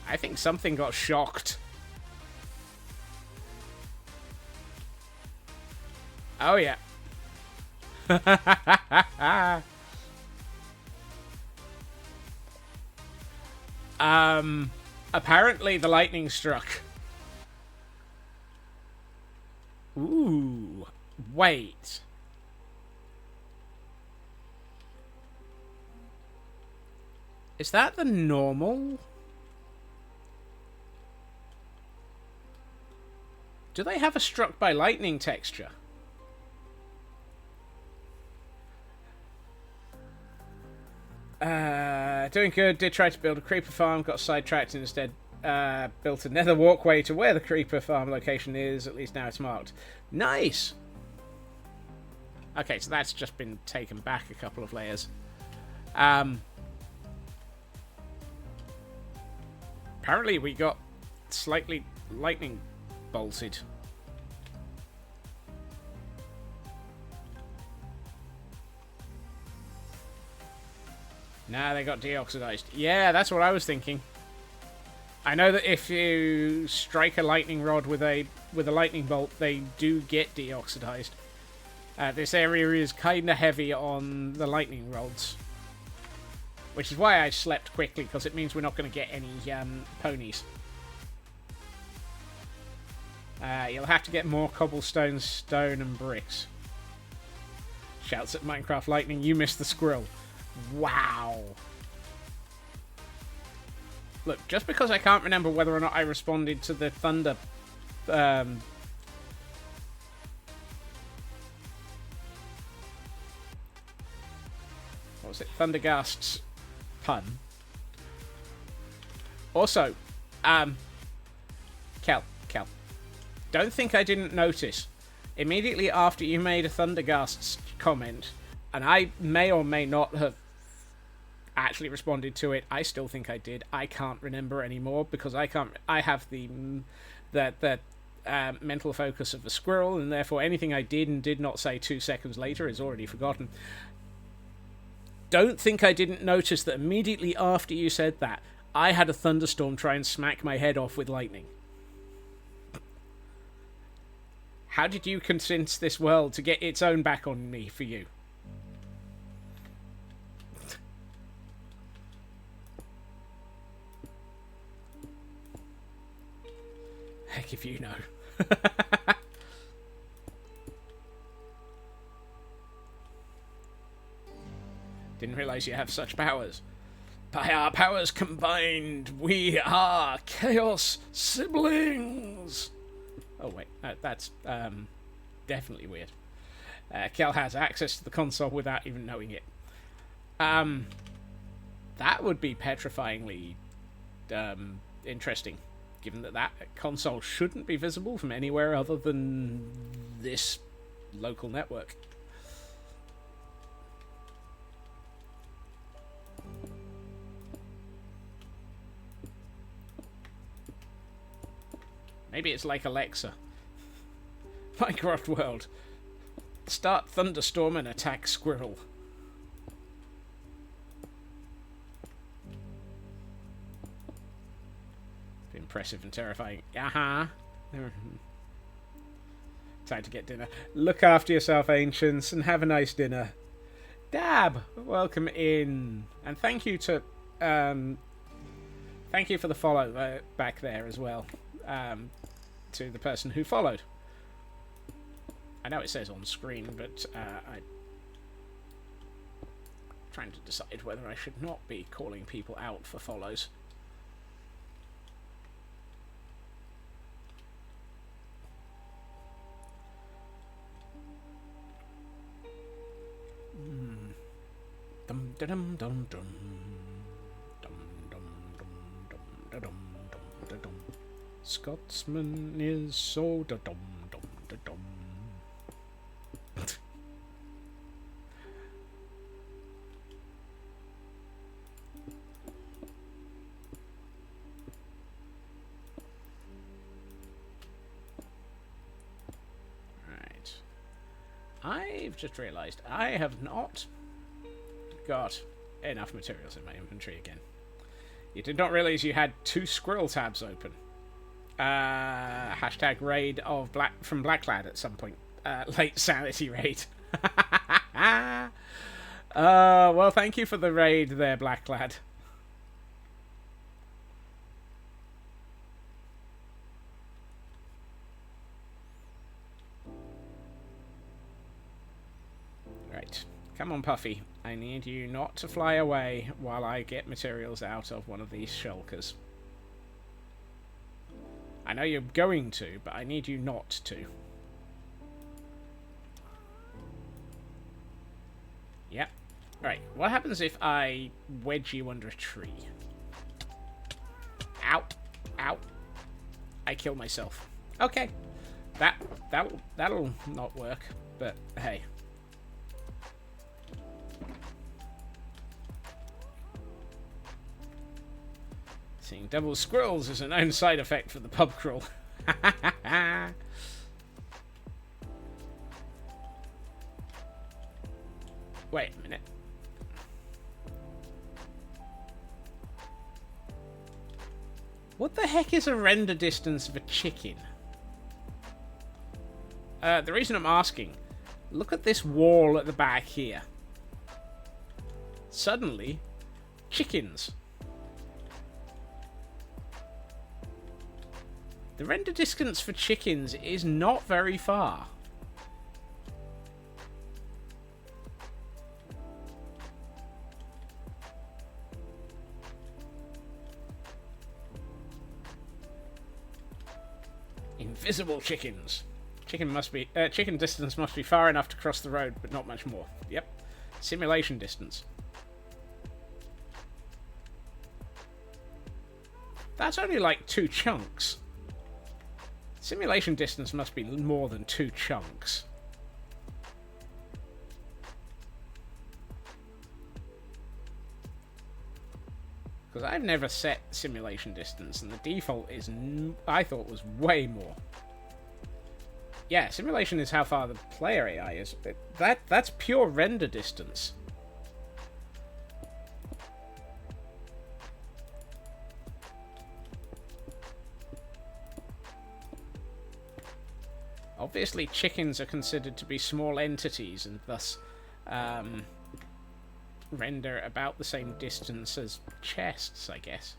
I think something got shocked. Oh, yeah. Apparently the lightning struck. Ooh. Wait. Is that the normal? Do they have a struck by lightning texture? Doing good. Did try to build a creeper farm, got sidetracked and instead built a nether walkway to where the creeper farm location is. At least now it's marked. Nice! Okay, so that's just been taken back a couple of layers. Apparently we got slightly lightning bolted. Nah, they got deoxidized. Yeah, that's what I was thinking. I know that if you strike a lightning rod with a lightning bolt, they do get deoxidized. This area is kind of heavy on the lightning rods, which is why I slept quickly, because it means we're not going to get any ponies. You'll have to get more cobblestone, stone, and bricks. Shouts at Minecraft Lightning, you missed the squirrel. Wow. Look, just because I can't remember whether or not I responded to the thunder... what was it? Thundergast's pun. Also, Kel, don't think I didn't notice. Immediately after you made a Thundergast's comment, and I may or may not have actually responded to it. I still think I did. I can't remember anymore because I have the mental focus of a squirrel, and therefore anything I did and did not say 2 seconds later is already forgotten. Don't think I didn't notice that immediately after you said that, I had a thunderstorm try and smack my head off with lightning. How did you convince this world to get its own back on me for you? Heck if you know. Didn't realize you have such powers. By our powers combined, we are Chaos Siblings! Oh wait, that's definitely weird. Kel has access to the console without even knowing it. That would be petrifyingly interesting, given that console shouldn't be visible from anywhere other than this local network. Maybe it's like Alexa. Minecraft world. Start thunderstorm and attack squirrel. Impressive and terrifying. Time to get dinner. Look after yourself, ancients, and have a nice dinner. Dab, welcome in, and thank you to thank you for the follow back there as well. To the person who followed. I know it says on screen, but I'm trying to decide whether I should not be calling people out for follows. Dum dum dum dum dum dum dum dum dum dum dum. Scotsman is so da dum dum da dum. Right. I've just realised I have not got enough materials in my inventory again. You did not realise you had 2 squirrel tabs open. Hashtag raid of from Blacklad at some point. Late sanity raid. Well, thank you for the raid there, Blacklad. Right. Come on, Puffy. I need you not to fly away while I get materials out of one of these shulkers. I know you're going to, but I need you not to. Yep. Right, what happens if I wedge you under a tree? Ow. Ow. I kill myself. Okay. That'll not work, but hey. Seeing double squirrels is a known side effect for the pub crawl. Wait a minute. What the heck is a render distance of a chicken? The reason I'm asking, look at this wall at the back here. Suddenly, chickens. The render distance for chickens is not very far. Invisible chickens. Chicken distance must be far enough to cross the road, but not much more. Yep. Simulation distance. That's only like 2 chunks. Simulation distance must be more than 2 chunks. Because I've never set simulation distance, and the default is, I thought, was way more. Yeah, simulation is how far the player AI is, but that's pure render distance. Obviously, chickens are considered to be small entities, and thus render about the same distance as chests, I guess.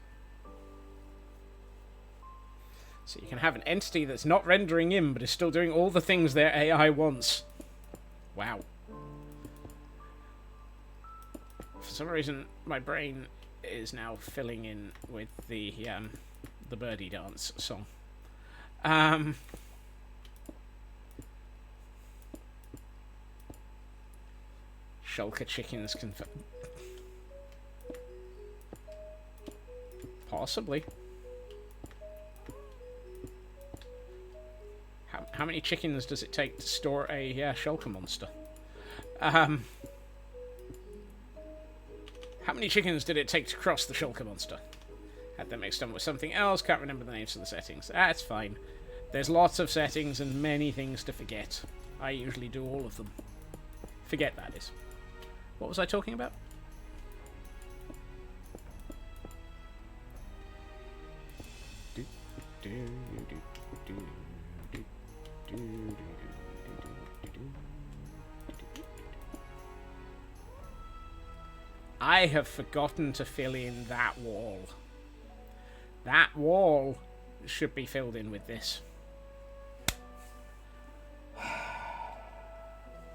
So you can have an entity that's not rendering in, but is still doing all the things their AI wants. Wow. For some reason, my brain is now filling in with the birdie dance song. Shulker chickens can... Possibly. How many chickens does it take to store a shulker monster? How many chickens did it take to cross the shulker monster? Had that mixed up with something else. Can't remember the names of the settings. That's fine. There's lots of settings and many things to forget. I usually do all of them. Forget, that is. What was I talking about? I have forgotten to fill in that wall. That wall should be filled in with this.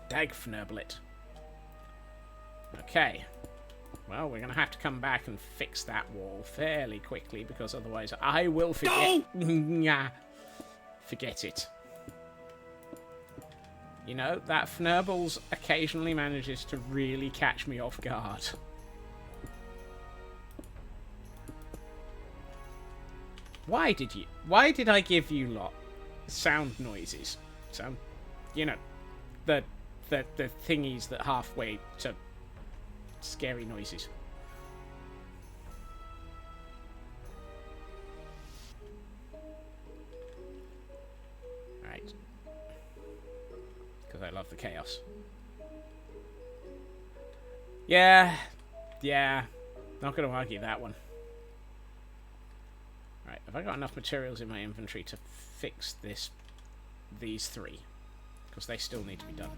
Dagfnerblit. Okay. Well, we're going to have to come back and fix that wall fairly quickly, because otherwise I will forget. No! Forget it. You know, that Fnurbles occasionally manages to really catch me off guard. Why did I give you lot sound noises? Sound, you know, the thingies that halfway to scary noises. Right. Because I love the chaos. Yeah. Not going to argue that one. Right, have I got enough materials in my inventory to fix these 3? Because they still need to be done.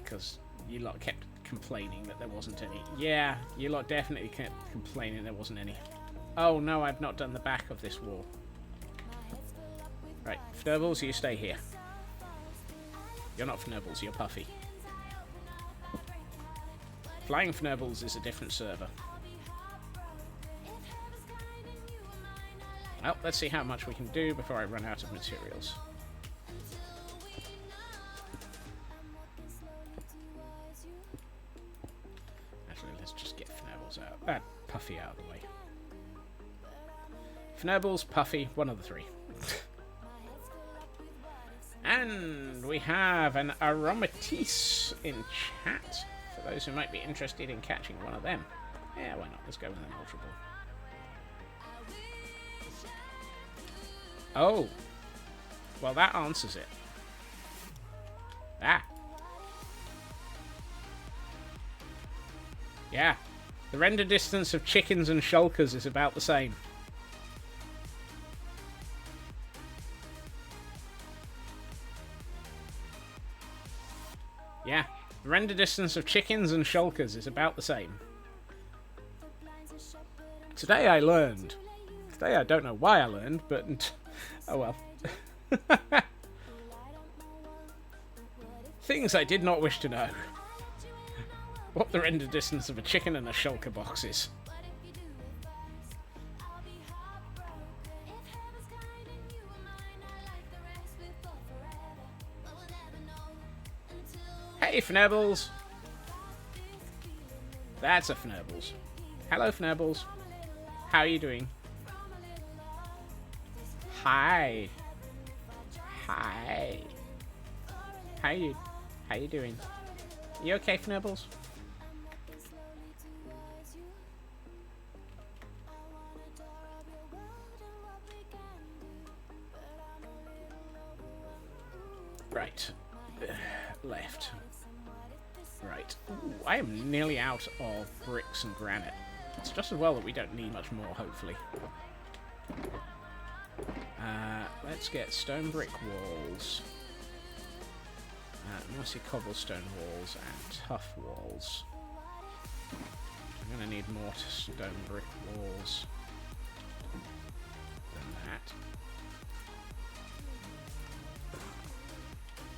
Because you lot kept complaining that there wasn't any. Yeah, you lot definitely kept complaining there wasn't any. Oh no, I've not done the back of this wall. Right, Fnurbles, you stay here. You're not Fnurbles, you're Puffy. Flying Fnurbles is a different server. Well, let's see how much we can do before I run out of materials. Actually, let's just get Fnurbles out. Puffy out of the way. Fnurbles, Puffy, one of the 3. And we have an Aromatisse in chat, for those who might be interested in catching one of them. Yeah, why not? Let's go with an Ultra Ball. Oh. Well, that answers it. Ah. Yeah. The render distance of chickens and shulkers is about the same. Yeah. The render distance of chickens and shulkers is about the same. Today I learned. Today I don't know why I learned, but... oh well. Things I did not wish to know. What the render distance of a chicken and a shulker box is. Hey, Fnurbles! That's a Fnurbles. Hello, Fnurbles. How are you doing? Hi. Hi. How you doing? You okay, Fnibbles? Right. Left. Right. Ooh, I am nearly out of bricks and granite. It's just as well that we don't need much more, hopefully. Let's get stone brick walls. Mossy cobblestone walls and tough walls. I'm going to need more stone brick walls than that.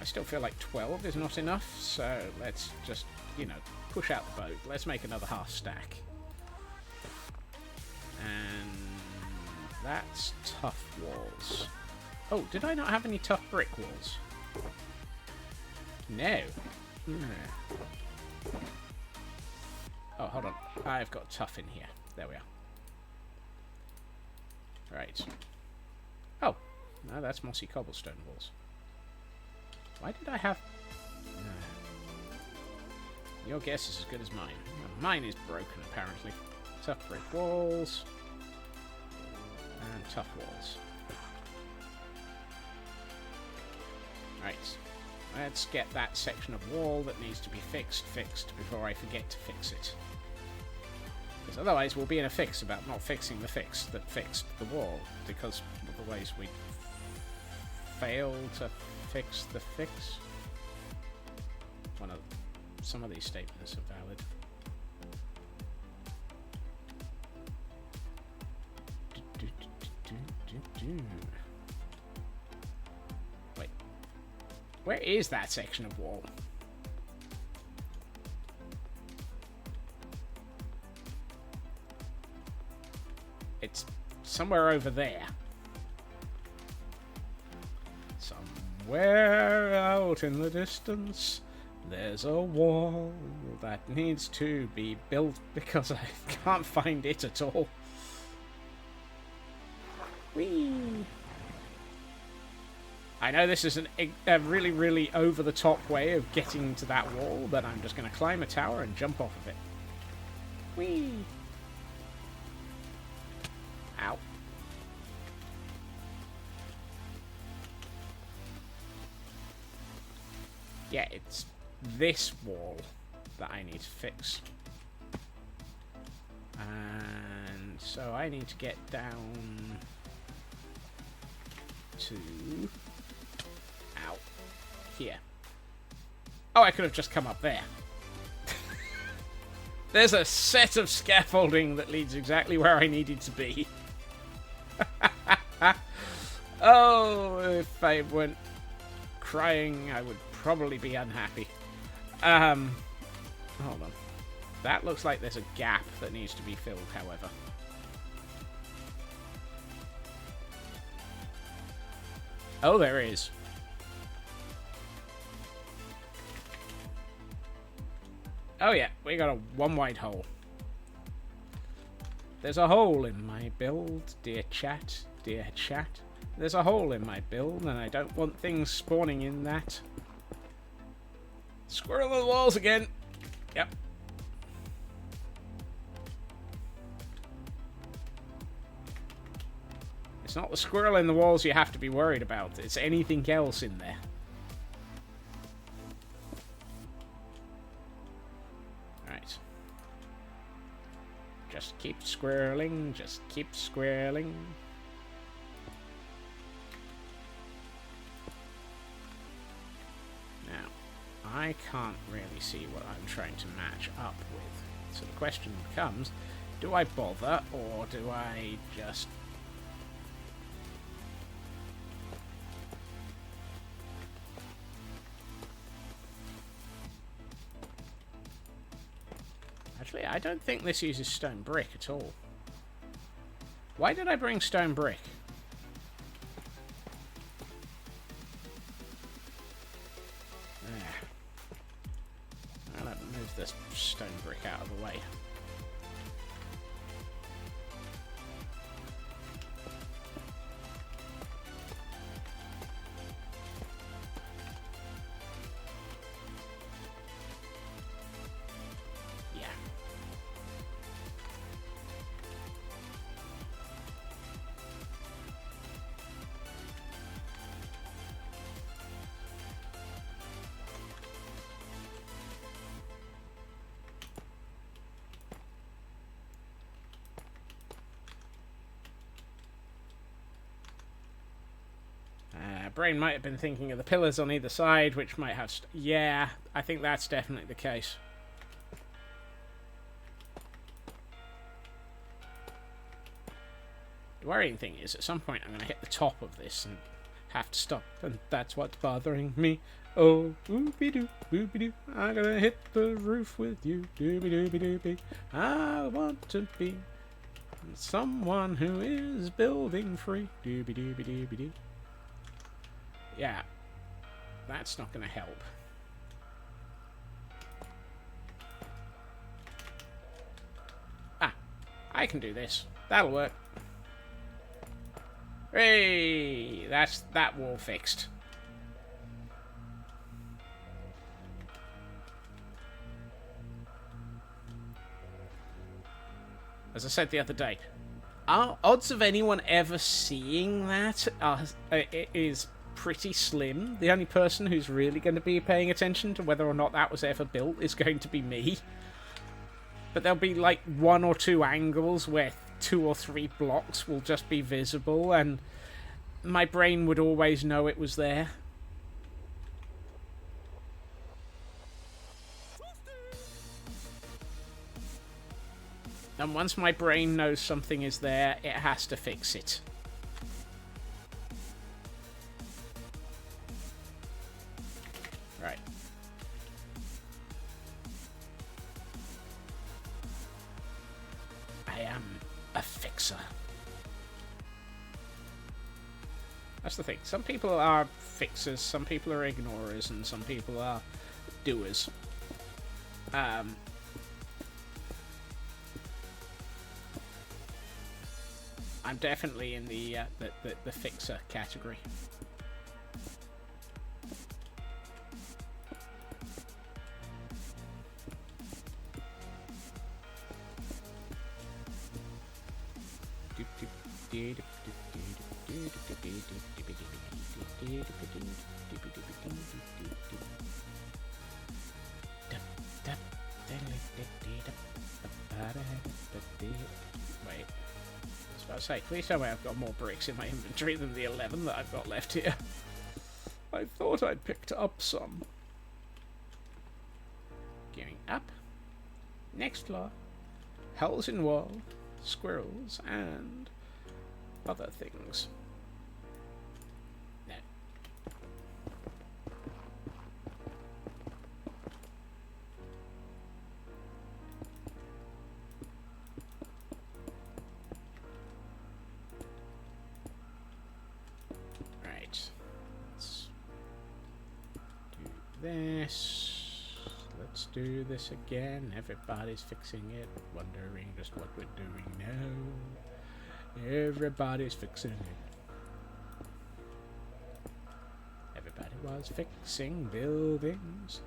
I still feel like 12 is not enough, so let's just, you know, push out the boat. Let's make another half stack. And that's tough walls. Oh, did I not have any tough brick walls? No. Oh, hold on. I've got tough in here. There we are. Right. Oh, no, that's mossy cobblestone walls. Why did I have... Your guess is as good as mine. Well, mine is broken, apparently. Tough brick walls. And tough walls. Right. Let's get that section of wall that needs to be fixed before I forget to fix it. Because otherwise we'll be in a fix about not fixing the fix that fixed the wall. Because of the ways we fail to fix the fix. Some of these statements are valid. Wait. Where is that section of wall? It's somewhere over there. Somewhere out in the distance, there's a wall that needs to be built because I can't find it at all. Whee! I know this is a really, really over-the-top way of getting to that wall, but I'm just going to climb a tower and jump off of it. Whee! Ow. Yeah, it's this wall that I need to fix. And so I need to get down to... Ow. Here. Oh, I could have just come up there. There's a set of scaffolding that leads exactly where I needed to be. Oh, if I weren't crying, I would probably be unhappy. Hold on. That looks like there's a gap that needs to be filled, however. Oh, there is. Oh yeah, we got a one-wide hole. There's a hole in my build, dear chat, dear chat. There's a hole in my build, and I don't want things spawning in that. Squirrel on the walls again. Yep. It's not the squirrel in the walls you have to be worried about. It's anything else in there. Right. Just keep squirreling. Just keep squirreling. Now, I can't really see what I'm trying to match up with. So the question becomes, do I bother or do I just... Actually, I don't think this uses stone brick at all. Why did I bring stone brick? There. I'm gonna move this stone brick out of the way. brain might have been thinking of the pillars on either side, which might have... yeah, I think that's definitely the case. The worrying thing is, at some point I'm going to hit the top of this and have to stop, and that's what's bothering me. Oh, boopy-doo, boopy-doo, I'm gonna hit the roof with you, doobie-doobie-doobie. I want to be someone who is building free, doobie-doobie-doobie-doo. Yeah, that's not gonna help. Ah, I can do this. That'll work. Hey, that's that wall fixed. As I said the other day, our odds of anyone ever seeing that is pretty slim. The only person who's really going to be paying attention to whether or not that was ever built is going to be me. But there'll be like 1 or 2 angles where 2 or 3 blocks will just be visible, and my brain would always know it was there. And once my brain knows something is there, it has to fix it. Right. I am a fixer. That's the thing. Some people are fixers, some people are ignorers, and some people are doers. I'm definitely in the fixer category. Wait. I was about to say, please tell me I've got more bricks in my inventory than the 11 that I've got left here. I thought I'd picked up some. Going up. Next floor. Holes in wall, squirrels, and other things. No. Right. Let's do this. Let's do this again. Everybody's fixing it, wondering just what we're doing now. Everybody's fixing it. Everybody was fixing buildings.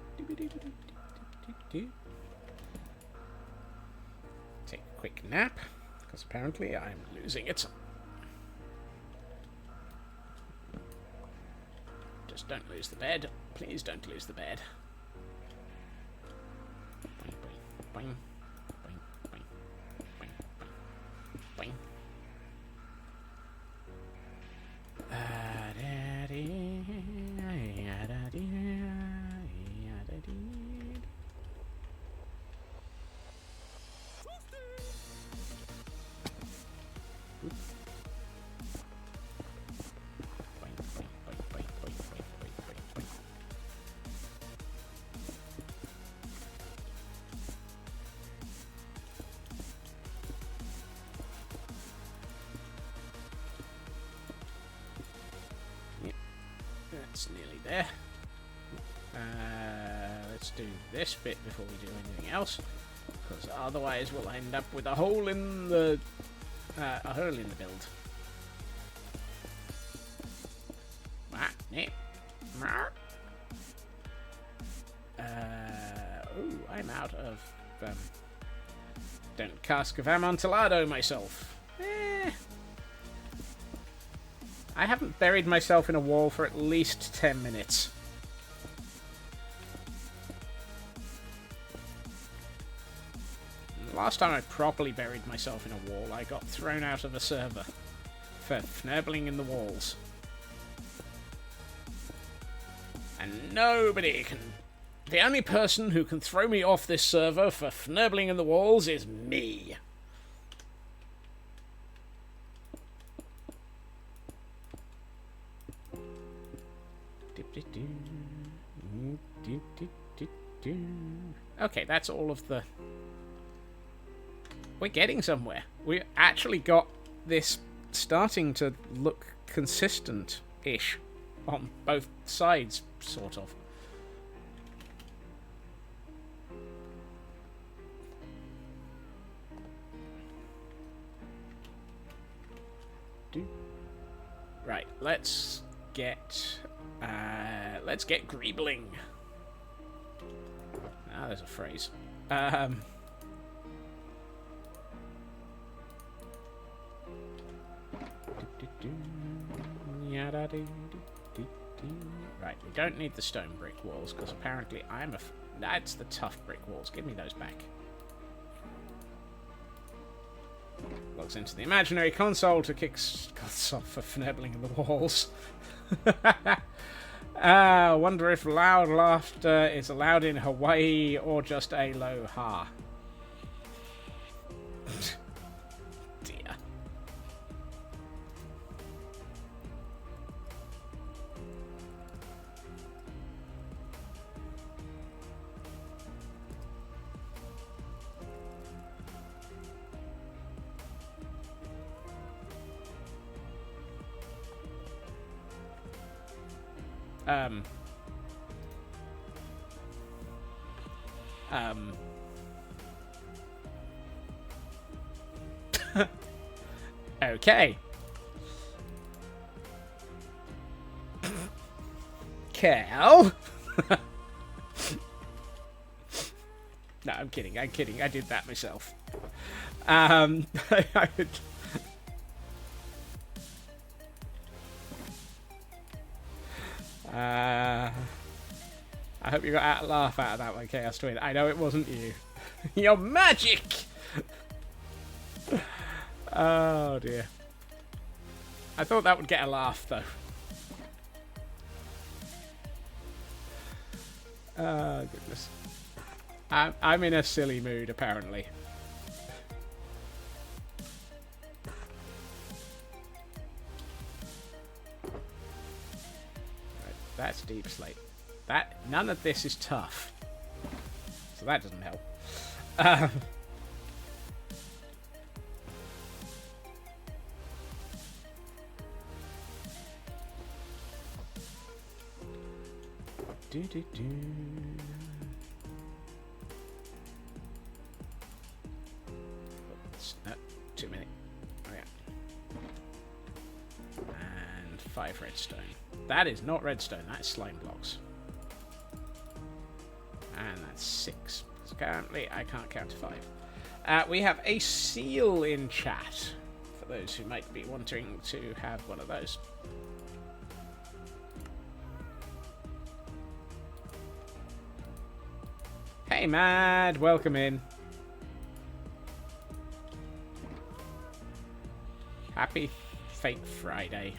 Take a quick nap, because apparently I'm losing it. Just don't lose the bed. Please don't lose the bed. Boing, boing, boing, boing, boing, boing, boing. That's nearly there. Let's do this bit before we do anything else, because otherwise we'll end up with a hole in the build. Ooh, I'm out of don't cask of amontillado myself. I haven't buried myself in a wall for at least 10 minutes. Last time I properly buried myself in a wall, I got thrown out of a server for fnurbling in the walls. nobody can... The only person who can throw me off this server for fnurbling in the walls is me. Okay, that's all of the... We're getting somewhere. We actually got this starting to look consistent-ish on both sides, sort of. Right, let's get greebling. Ah, there's a phrase. Right, we don't need the stone brick walls, because apparently that's the tough brick walls. Give me those back. Logs into the imaginary console to kick Scots off for fnurbling in the walls. Wonder if loud laughter is allowed in Hawaii or just aloha. Dear. Okay. Cal? No, I'm kidding. I did that myself. I would... I hope you got a laugh out of that one, Chaos Twin. I know it wasn't you. Your magic! Oh, dear. I thought that would get a laugh, though. Oh, goodness. I'm in a silly mood, apparently. Right, that's deep slate. None of this is tough. So that doesn't help. No, 2 minutes. Oh, yeah. And 5 redstone. That is not redstone, that's slime blocks. And that's 6. So currently, I can't count to 5. We have a seal in chat, for those who might be wanting to have one of those. Hey, Mad, welcome in. Happy Fake Friday.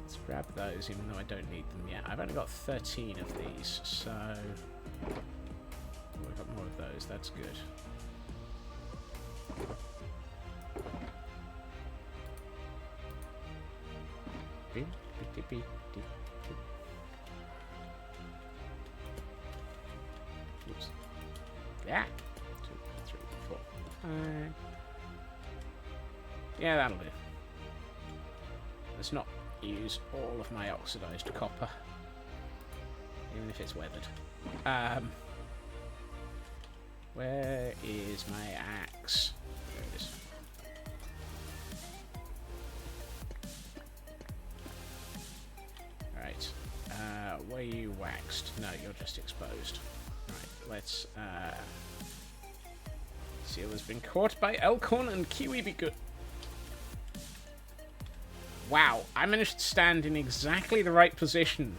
Let's grab those, even though I don't need them yet. I've only got 13 of these, so... we've got more of those, that's good. Oops. Yeah. 2, 3, 4, 5. Yeah, that'll do. Let's not use all of my oxidized copper, even if it's weathered. Where is my axe? There it is. Alright. Were you waxed? No, you're just exposed. Right, let's seal has been caught by Elkhorn and Kiwi be good. Wow, I managed to stand in exactly the right position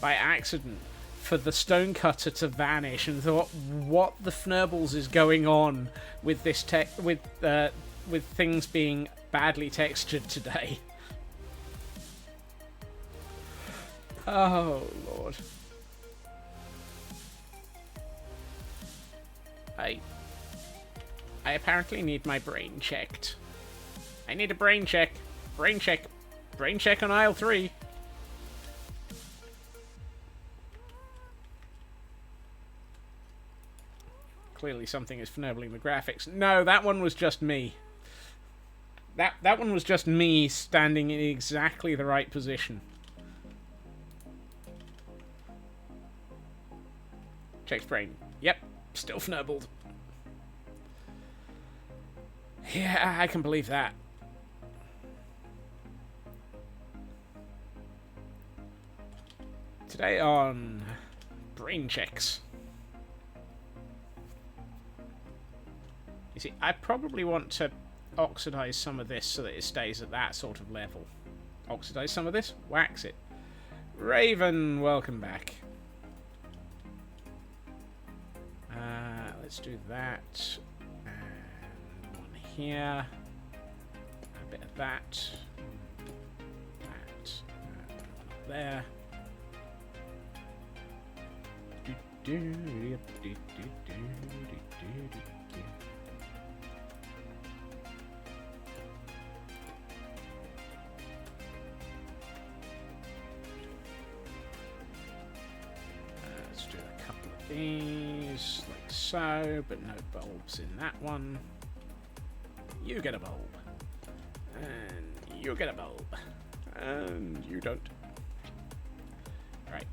by accident for the stonecutter to vanish, and thought, what the fnurbles is going on with this with things being badly textured today? Oh, Lord. I apparently need my brain checked. I need a brain check. Brain check. Brain check on aisle 3. Clearly something is fnurbeling the graphics. No, that one was just me. That one was just me standing in exactly the right position. Checked brain. Yep, still fnurbled. Yeah, I can believe that. Today on brain checks. You see, I probably want to oxidize some of this so that it stays at that sort of level. Oxidize some of this, wax it. Raven, welcome back. Let's do that. And one here. A bit of that. That. One there. Let's do a couple of these, like so, but no bulbs in that one. You get a bulb. And you get a bulb. And you don't. Right.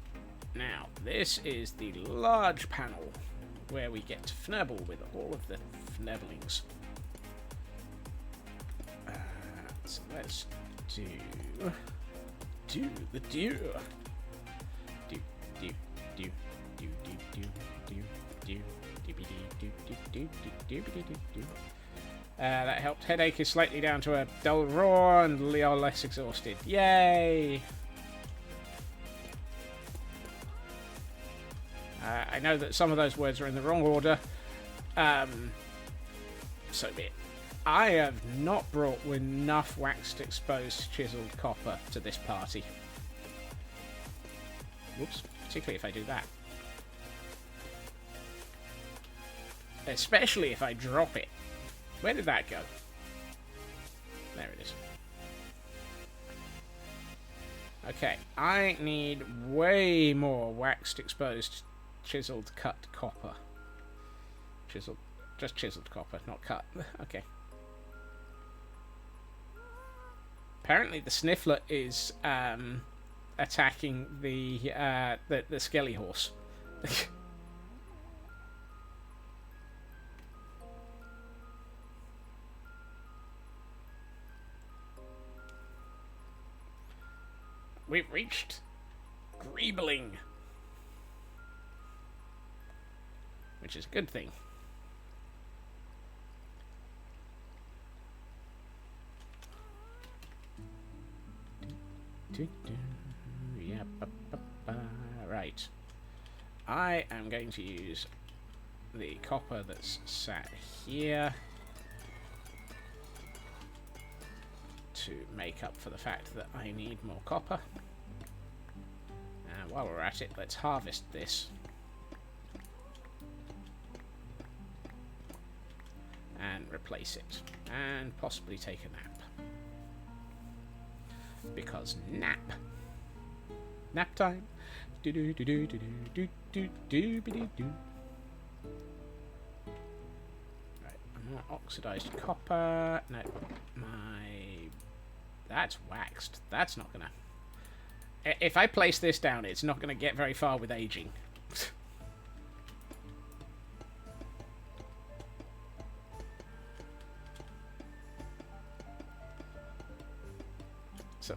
Now, this is the large panel where we get to fnurble with all of the fnurblings. So let's do the do. That helped. Headache is slightly down to a dull roar, and Leo less exhausted. Yay! I know that some of those words are in the wrong order. So be it. I have not brought enough waxed exposed chiseled copper to this party. Whoops. Particularly if I do that. Especially if I drop it. Where did that go? There it is. Okay, I need way more waxed exposed chiseled cut copper. Just chiseled copper, not cut. Okay. Apparently the sniffler is attacking the skelly horse. We've reached greebling, which is a good thing. Yeah, right. I am going to use the copper that's sat here to make up for the fact that I need more copper. And while we're at it, let's harvest this. And replace it. And possibly take a nap. Because nap. Nap time. Do do do do do do do do do do. Right, more oxidized copper. No, that's waxed. That's not gonna. If I place this down, it's not gonna get very far with aging. So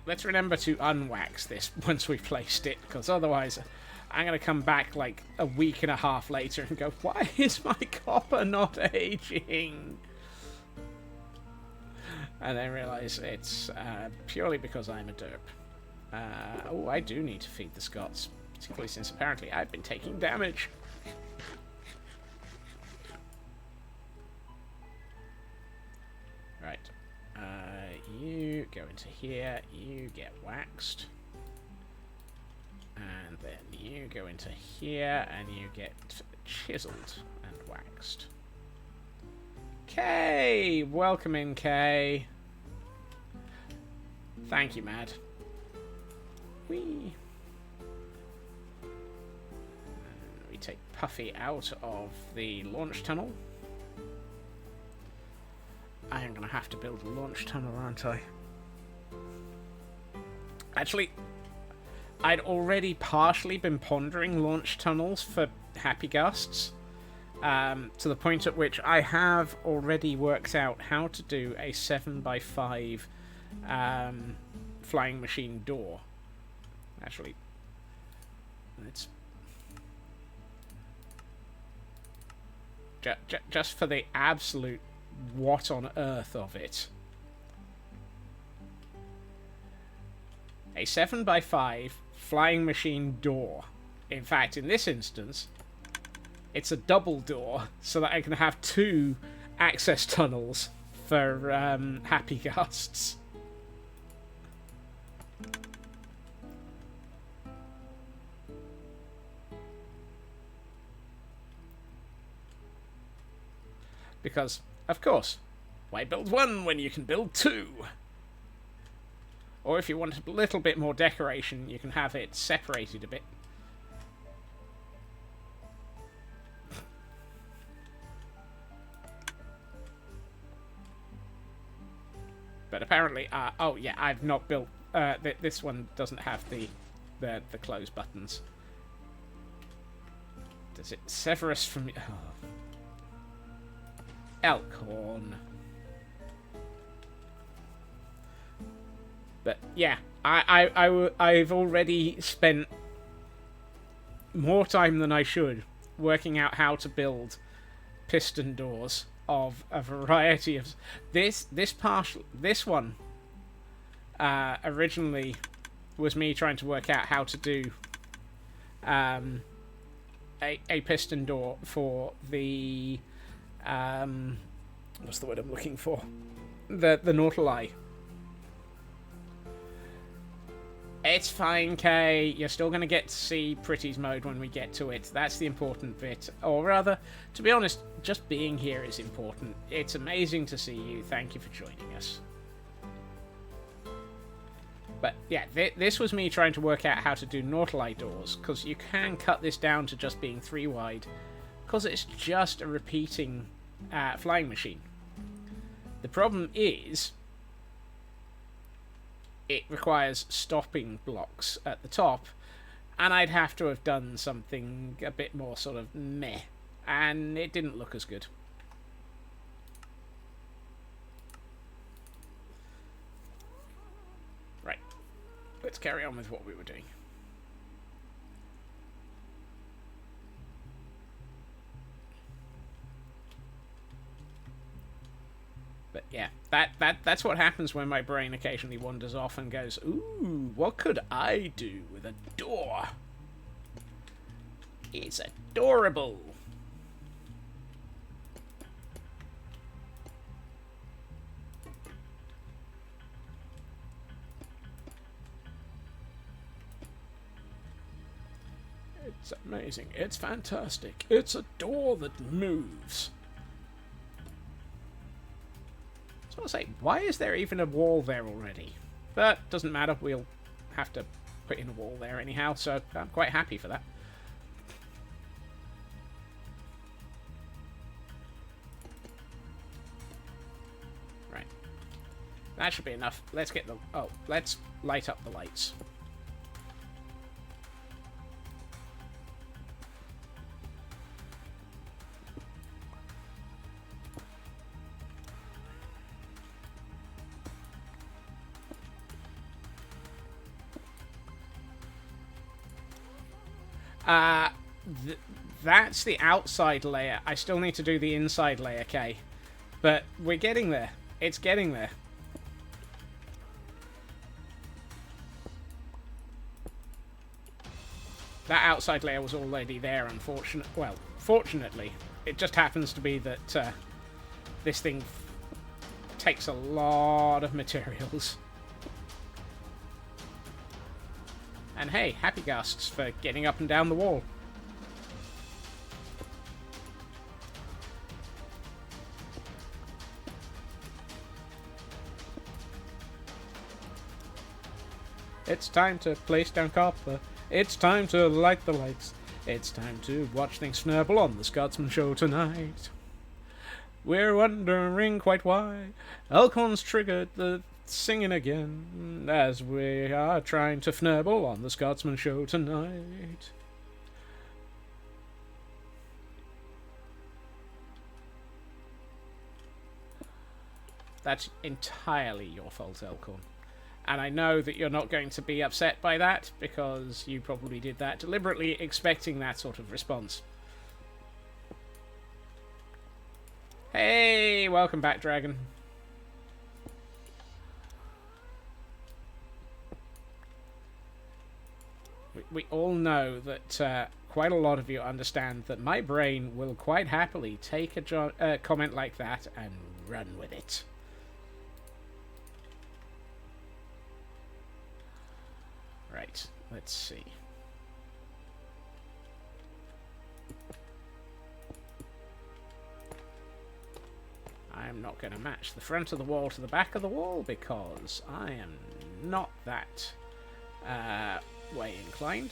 let's remember to unwax this once we've placed it, because otherwise I'm going to come back like a week and a half later and go, why is my copper not aging? And then realise it's purely because I'm a derp. Oh, I do need to feed the Scots, particularly since apparently I've been taking damage. Right. You go into here, you get waxed. go into here, and you get chiseled and waxed. Kay! Welcome in, Kay. Thank you, Mad. Whee! We take Puffy out of the launch tunnel. I am going to have to build a launch tunnel, aren't I? Actually, I'd already partially been pondering launch tunnels for Happy Gusts, to the point at which I have already worked out how to do a 7x5 flying machine door. Actually, it's just for the absolute what on earth of it. A 7x5 flying machine door. In fact, in this instance, it's a double door, so that I can have 2 access tunnels for Happy Gusts. Because, of course, why build 1 when you can build 2? Or if you want a little bit more decoration, you can have it separated a bit. But apparently, oh yeah, I've not built. This one doesn't have the close buttons. Does it sever us from? Oh. Elkhorn. But yeah, I've already spent more time than I should working out how to build piston doors of a variety of this one originally was me trying to work out how to do a piston door for the what's the word I'm looking for, the Nautilus. It's fine, Kay. You're still going to get to see Pretty's mode when we get to it. That's the important bit. Or rather, to be honest, just being here is important. It's amazing to see you. Thank you for joining us. But yeah, this was me trying to work out how to do Nautilus doors, because you can cut this down to just being 3 wide, because it's just a repeating flying machine. The problem is, it requires stopping blocks at the top, and I'd have to have done something a bit more sort of meh, and it didn't look as good. Right, let's carry on with what we were doing. But yeah, that's what happens when my brain occasionally wanders off and goes, ooh, what could I do with a door? It's adorable. It's amazing. It's fantastic. It's a door that moves. So I'll say, why is there even a wall there already? But doesn't matter, we'll have to put in a wall there anyhow, so I'm quite happy for that. Right. That should be enough. Let's get the... Oh, let's light up the lights. That's the outside layer. I still need to do the inside layer, okay? But we're getting there. It's getting there. That outside layer was already there, fortunately. It just happens to be that this thing takes a lot of materials. And And hey, happy ghasts for getting up and down the wall. It's time to place down copper. It's time to light the lights. It's time to watch things snurble on the Scotsman Show tonight. We're wondering quite why Elkhorn's triggered the singing again, as we are trying to fnurble on the Scotsman Show tonight. That's entirely your fault, Elkhorn. And I know that you're not going to be upset by that, because you probably did that deliberately, expecting that sort of response. Hey, welcome back, Dragon. We all know that quite a lot of you understand that my brain will quite happily take a comment like that and run with it. Right, let's see. I'm not going to match the front of the wall to the back of the wall because I am not that way inclined.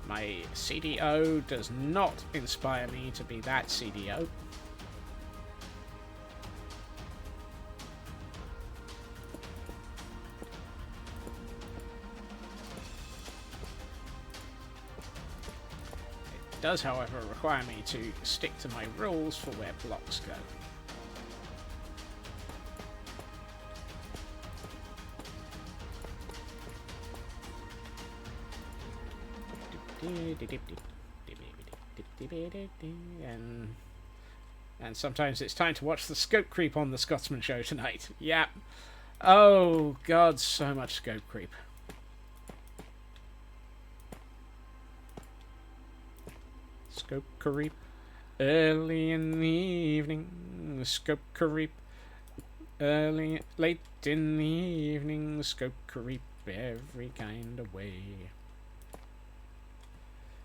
My CDO does not inspire me to be that CDO. It does, however, require me to stick to my rules for where blocks go. And sometimes it's time to watch the scope creep on the Scotsman Show tonight. Yeah. Oh, God, so much scope creep. Scope creep. Early in the evening, scope creep. Late in the evening, scope creep every kind of way.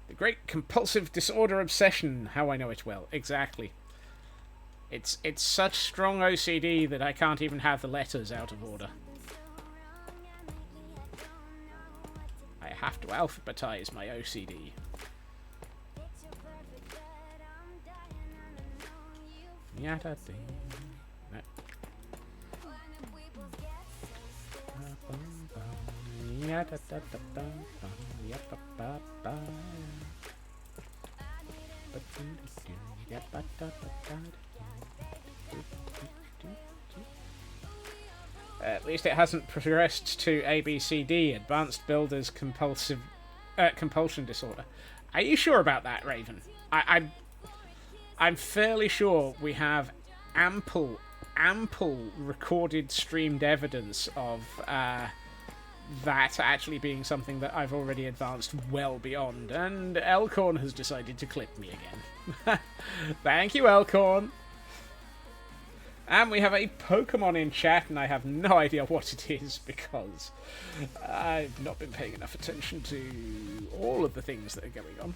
The great compulsive disorder obsession. How I know it well. Exactly. It's such strong OCD that I can't even have the letters out of order. I have to alphabetize my OCD. At least it hasn't progressed to ABCD, Advanced Builder's Compulsion Disorder. Are you sure about that, Raven? I'm fairly sure we have ample recorded, streamed evidence of that actually being something that I've already advanced well beyond, and Elkhorn has decided to clip me again. Thank you, Elkhorn. And we have a Pokemon in chat, and I have no idea what it is because I've not been paying enough attention to all of the things that are going on.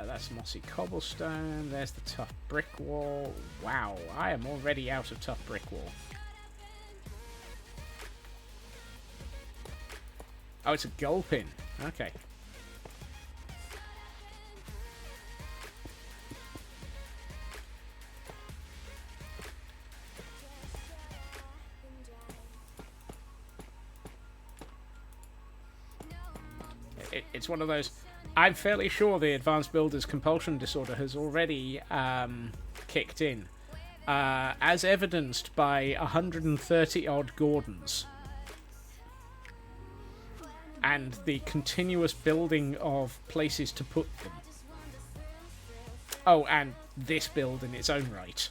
That's mossy cobblestone. There's the tough brick wall. Wow, I am already out of tough brick wall. Oh, it's a gulpin. Okay. It's one of those. I'm fairly sure the Advanced Builder's Compulsion Disorder has already kicked in, as evidenced by 130 odd Gordons. And the continuous building of places to put them. Oh, and this build in its own right.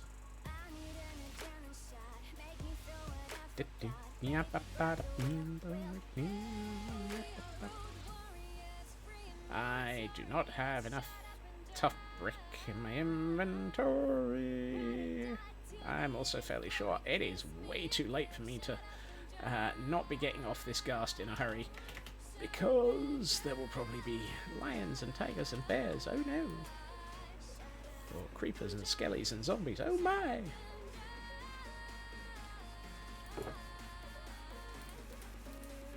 I do not have enough tough brick in my inventory. I'm also fairly sure it is way too late for me to not be getting off this ghast in a hurry, because there will probably be lions and tigers and bears. Oh no. Or creepers and skellies and zombies. Oh my.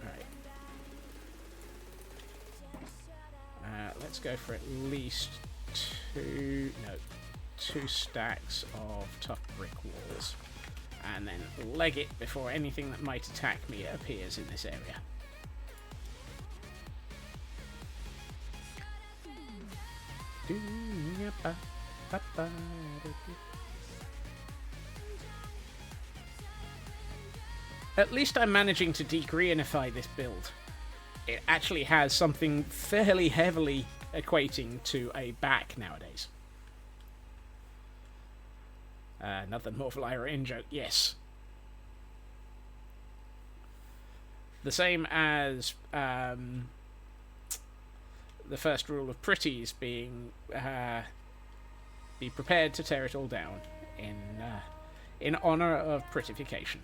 Alright. Let's go for at least two stacks of tough brick walls, and then leg it before anything that might attack me appears in this area. At least I'm managing to degreenify this build. It actually has something fairly heavily equating to a back nowadays. Another Morphle Ira in joke, yes. The same as the first rule of Pretties being be prepared to tear it all down in honor of prettification.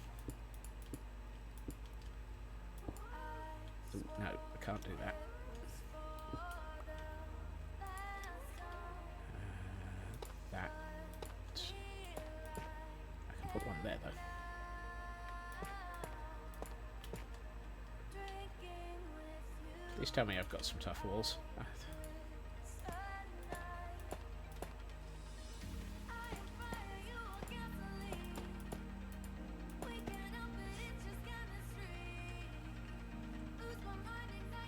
Ooh, no, I can't do that. That. I can put one there though. Please tell me I've got some tough walls.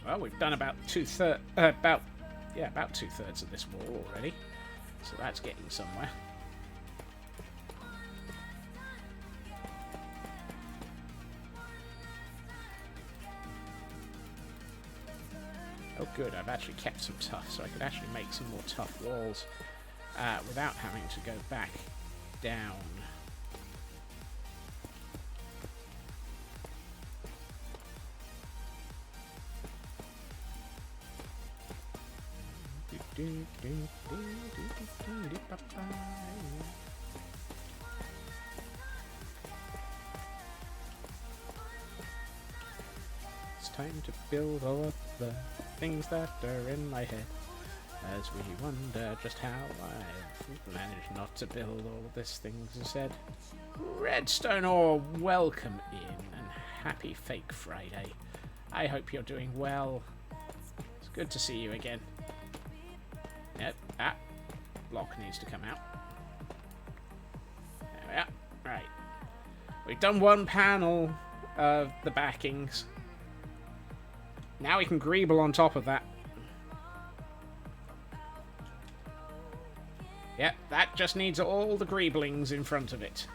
Well, we've done about about 2/3 of this wall already, so that's getting somewhere. Oh good, I've actually kept some tough, so I could actually make some more tough walls without having to go back down. It's time to build all of the things that are in my head, as we wonder just how I've managed not to build all of these things instead. Redstone ore, welcome in, and happy Fake Friday. I hope you're doing well. It's good to see you again. Yep, that block needs to come out. There we are. Right. We've done one panel of the backings. Now we can greeble on top of that. Yep, that just needs all the greeblings in front of it.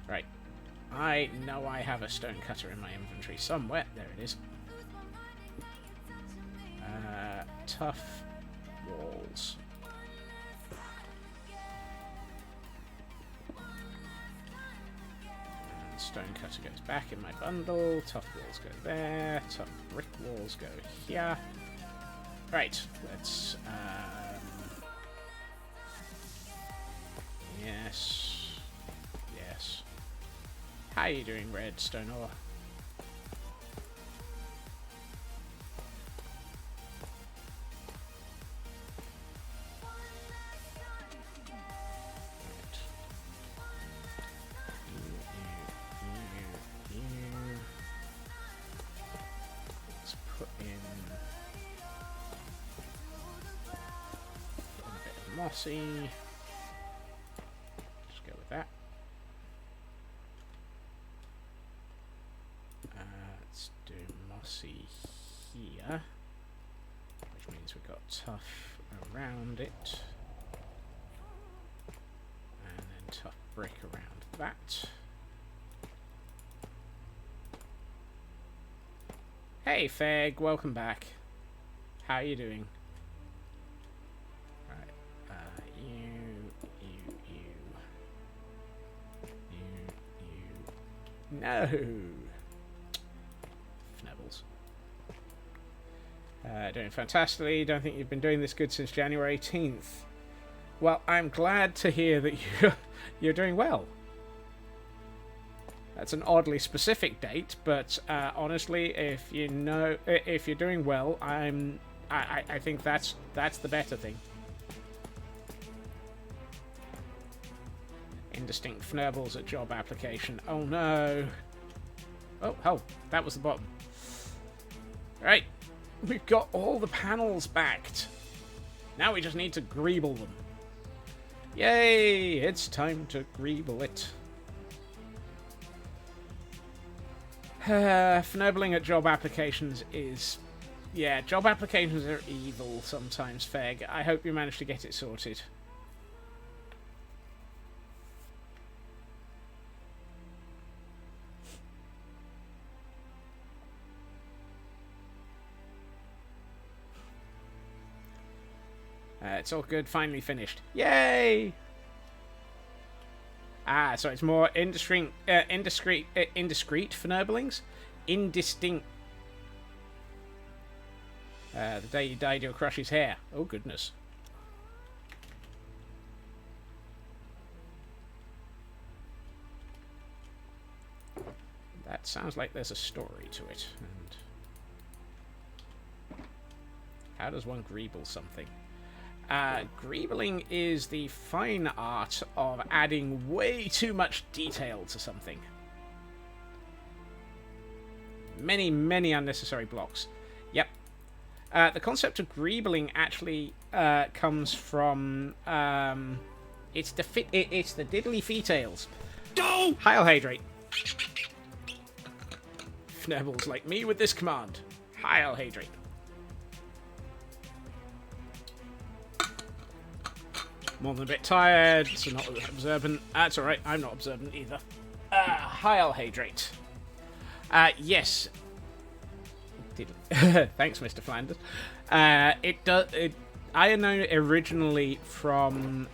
Right. I know I have a stone cutter in my inventory somewhere. There it is. Tough walls. And stone cutter goes back in my bundle. Tough walls go there. Tough brick walls go here. Right, let's yes. Yes. How are you doing, Redstone ore? Mossy. Just go with that. Let's do mossy here, which means we've got tough around it, and then tough brick around that. Hey Feg, welcome back. How are you doing? No! Fnebbles. Doing fantastically. Don't think you've been doing this good since January 18th. Well, I'm glad to hear that you're doing well. That's an oddly specific date, but honestly, if you're doing well, I think that's the better thing. Indistinct fnurbles at job application. Oh no. Oh, that was the bottom. Right, we've got all the panels backed. Now we just need to greeble them. Yay! It's time to greeble it. Fnurbling at job applications is... Yeah, job applications are evil sometimes, Feg. I hope you managed to get it sorted. It's all good, finally finished. Yay! So it's more indiscreet fnurblings? Indistinct. The day you dyed your crush's hair. Oh, goodness. That sounds like there's a story to it. And how does one greeble something? Greebling is the fine art of adding way too much detail to something. Many, many unnecessary blocks. Yep. The concept of greebling actually comes from... it's the diddly feetails. Go! Heil Hydrate. Fnurbles like me with this command. Heil Hydrate. More than a bit tired, so not observant. That's alright, I'm not observant either. Heil Hydrate. Yes. Thanks, Mr. Flanders. I had known it originally from...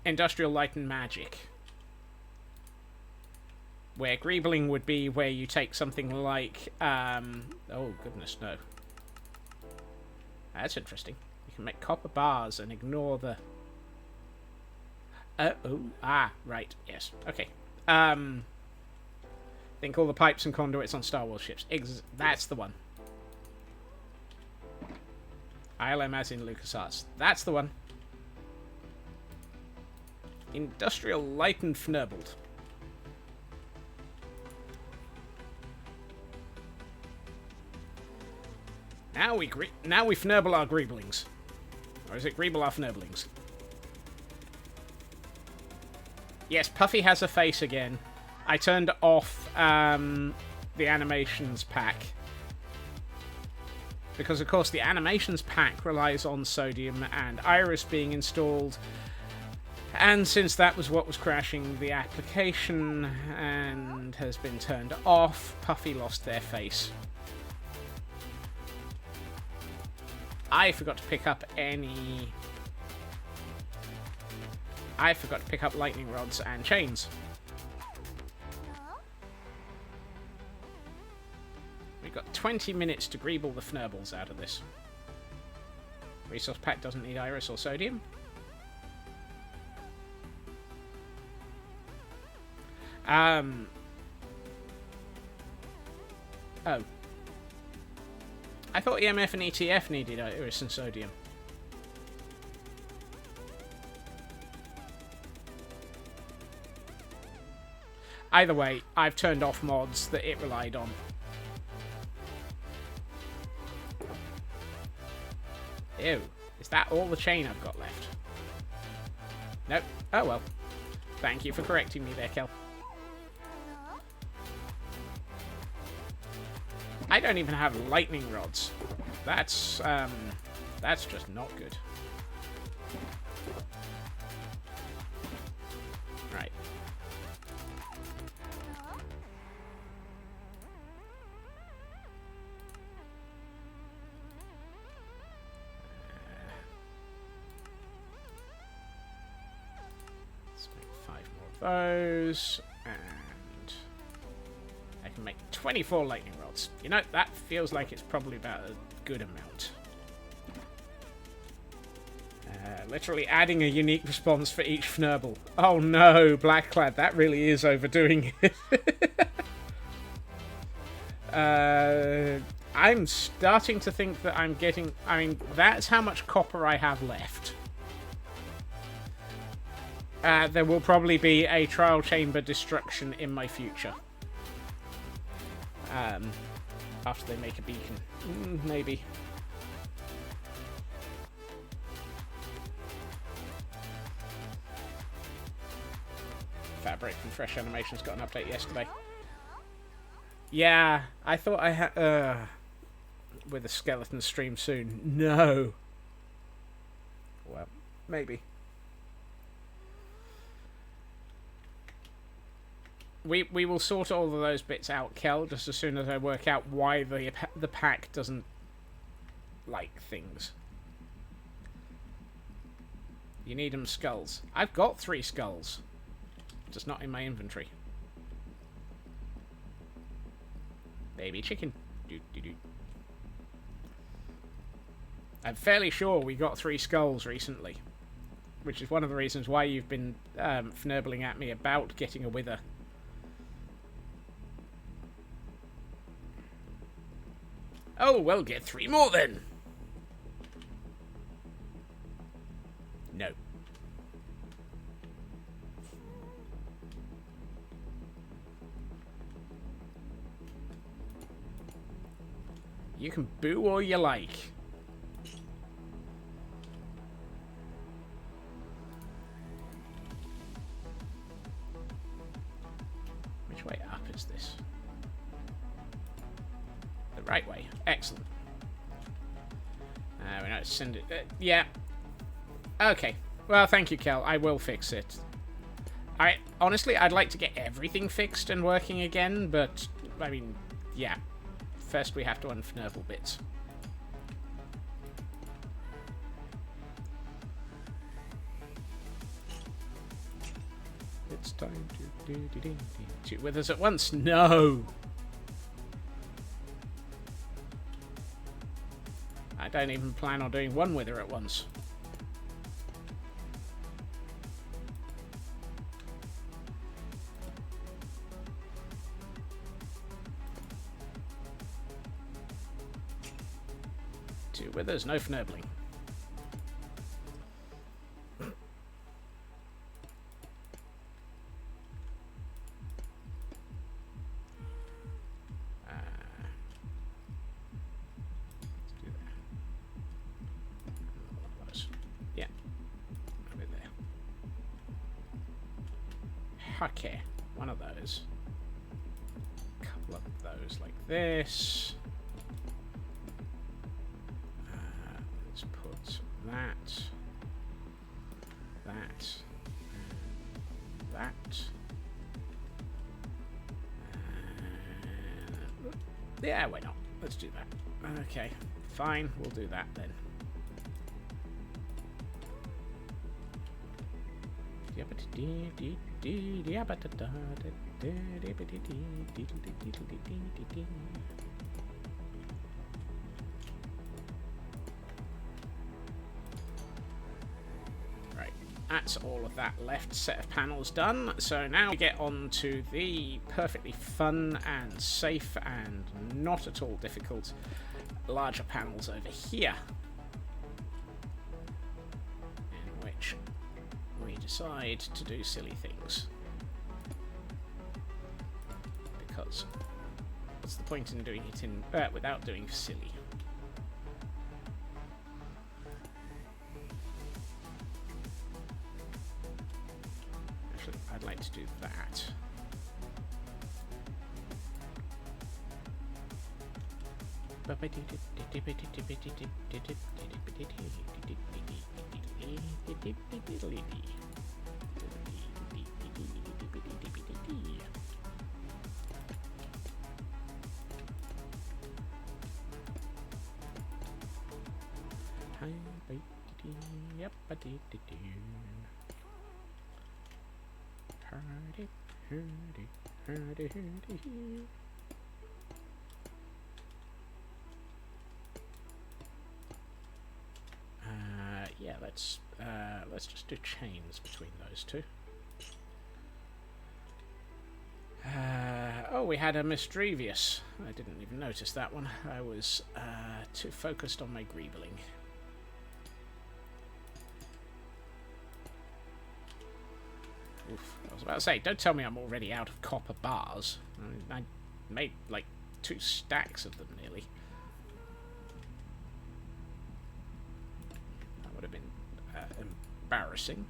Industrial Light and Magic. Where greebling would be where you take something like... oh, goodness, no. That's interesting. You can make copper bars and ignore the... right, yes. Okay. Think all the pipes and conduits on Star Wars ships. That's the one. ILM as in LucasArts. That's the one. Industrial Light and Fnurbled. Now we fnurble our greeblings. Or is it greeble our fnurblings? Yes, Puffy has a face again. I turned off the animations pack. Because, of course, the animations pack relies on Sodium and Iris being installed. And since that was what was crashing the application and has been turned off, Puffy lost their face. I forgot to pick up lightning rods and chains. We've got 20 minutes to greeble the fnurbles out of this. Resource pack doesn't need Iris or Sodium. Oh. I thought EMF and ETF needed Iris and Sodium. Either way, I've turned off mods that it relied on. Ew. Is that all the chain I've got left? Nope. Oh well. Thank you for correcting me there, Kel. I don't even have lightning rods. That's just not good. Right. Let's make 5 more of those, and I can can make 24 lightning rods. You know, that feels like it's probably about a good amount. Literally adding a unique response for each Fnurble. Oh no, Blackclad, that really is overdoing it. I'm starting to think that I'm getting... I mean, that's how much copper I have left. There will probably be a trial chamber destruction in my future. After they make a beacon. Maybe. Fabric from Fresh Animations got an update yesterday. Yeah, I thought I had... with a skeleton stream soon. No. Well, maybe. We will sort all of those bits out, Kel, just as soon as I work out why the pack doesn't like things. You need them skulls. I've got 3 skulls. Just not in my inventory. Baby chicken. I'm fairly sure we got 3 skulls recently. Which is one of the reasons why you've been fnurbling at me about getting a wither. Oh, well, get 3 more then. No. You can boo all you like. Which way up is this? The right way. Excellent. We know to send it. Yeah. Okay. Well, thank you, Kel. I will fix it. Honestly, I'd like to get everything fixed and working again, but I mean, yeah. First, we have to unfnurble bits. It's time to do 2 withers at once. No. I don't even plan on doing 1 wither at once. Withers, no fnurbling. Let's do that. Yeah. Over there. Okay. One of those. A couple of those like this. Yeah, why not? Let's do that. Okay, fine, we'll do that then. That's all of that left set of panels done. So now we get on to the perfectly fun and safe and not at all difficult larger panels over here. In which we decide to do silly things. Because what's the point in doing it in without doing silly? I'd like to do that. let's just do chains between those two. Oh, we had a mischievous. I didn't even notice that one. I was too focused on my greebling. Oof, I was about to say, don't tell me I'm already out of copper bars. I made like 2 stacks of them nearly. That would have been embarrassing.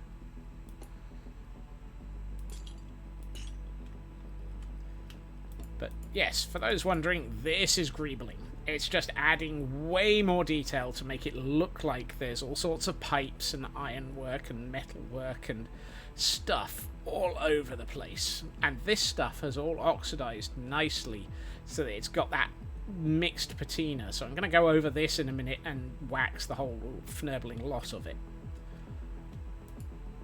But yes, for those wondering, this is greebling. It's just adding way more detail to make it look like there's all sorts of pipes and ironwork and metalwork and stuff all over the place. And this stuff has all oxidized nicely so that it's got that mixed patina. So I'm going to go over this in a minute and wax the whole fnurbling lot of it,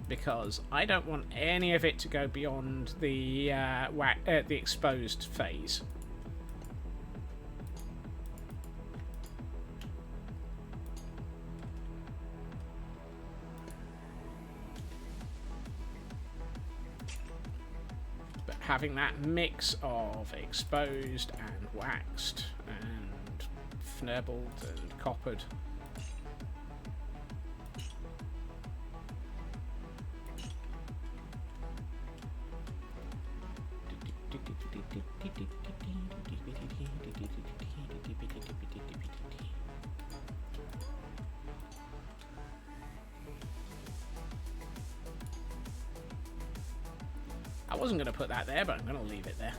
because I don't want any of it to go beyond the exposed phase. But having that mix of exposed and waxed and fnurbled and coppered, I wasn't going to put that there, but I'm going to leave it there.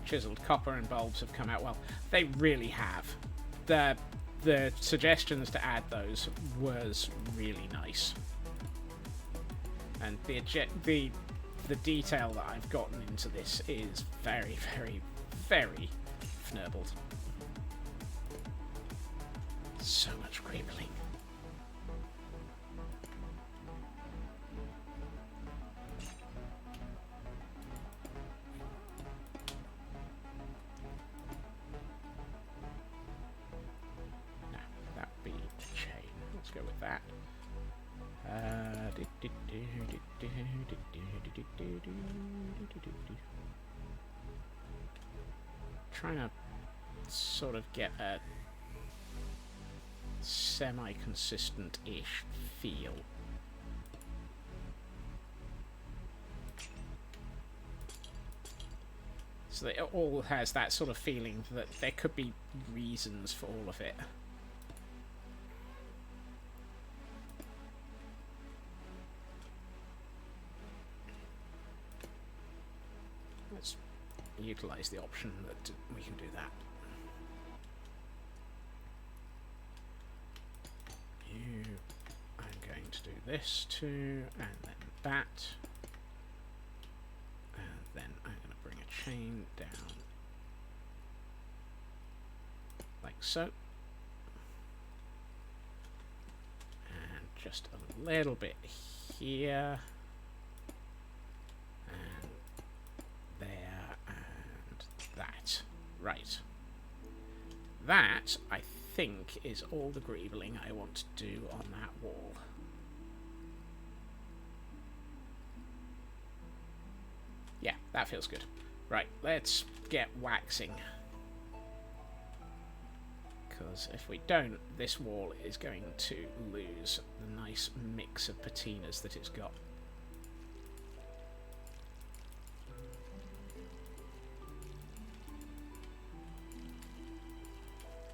Chiseled copper and bulbs have come out well. They really have. The suggestions to add those was really nice. And the detail that I've gotten into this is very, very, very fnurbled. So much greebling. No, that would be a chain. Let's go with that. Trying to sort of get a semi-consistent-ish feel. So that it all has that sort of feeling that there could be reasons for all of it. Let's utilize the option that we can do that. I'm going to do this too, and then that. And then I'm going to bring a chain down like so. And just a little bit here. And there, and that. Right. That, I think, is all the greebling I want to do on that wall. Yeah, that feels good. Right, let's get waxing. Because if we don't, this wall is going to lose the nice mix of patinas that it's got.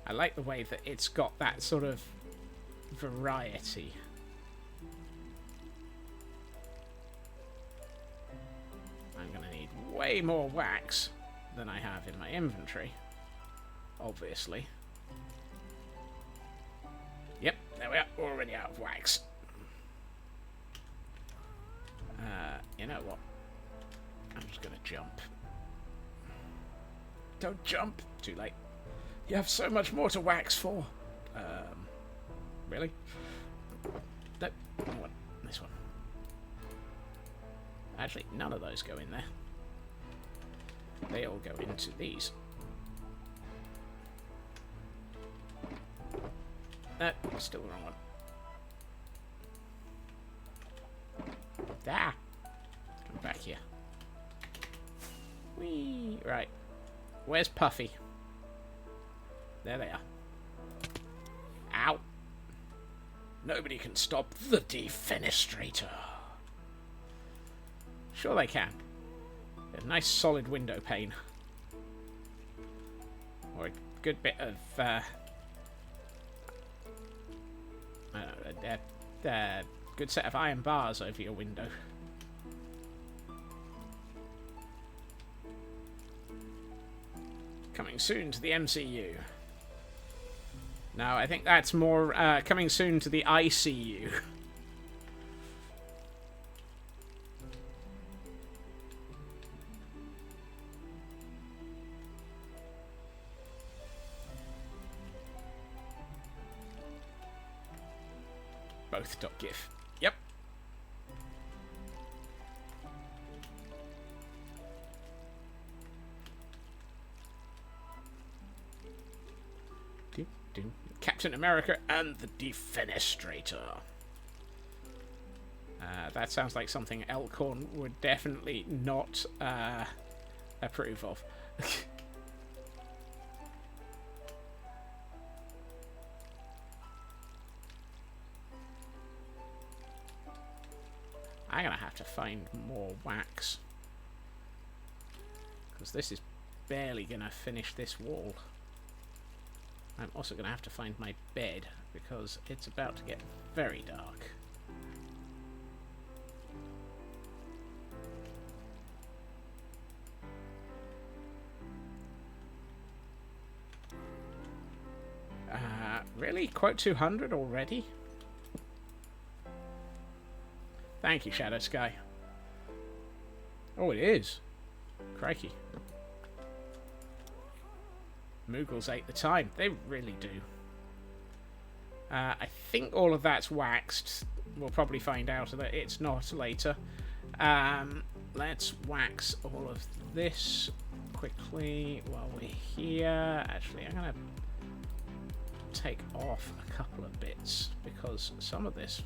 I like the way that it's got that sort of variety. I'm going to need way more wax than I have in my inventory, obviously. Yep, there we are, already out of wax. You know what? I'm just going to jump. Don't jump! Too late. You have so much more to wax for. Really? No, wrong one. This one. Actually, none of those go in there. They all go into these. No, still the wrong one. Ah! Come back here. Whee! Right. Where's Puffy? There they are. Ow! Nobody can stop the defenestrator. Sure they can. A nice solid window pane. Or a good bit of, I don't know, a good set of iron bars over your window. Coming soon to the MCU. No, I think that's more coming soon to the ICU. Both.gif. Yep. Captain America and the Defenestrator. That sounds like something Elkhorn would definitely not approve of. I'm gonna have to find more wax, because this is barely gonna finish this wall. I'm also gonna have to find my bed, because it's about to get very dark. Really? Quote 200 already? Thank you, Shadow Sky. Oh, it is. Crikey. Moogles ate the time. They really do. I think all of that's waxed. We'll probably find out that it's not later. Let's wax all of this quickly while we're here. Actually, I'm going to take off a couple of bits, because some of this...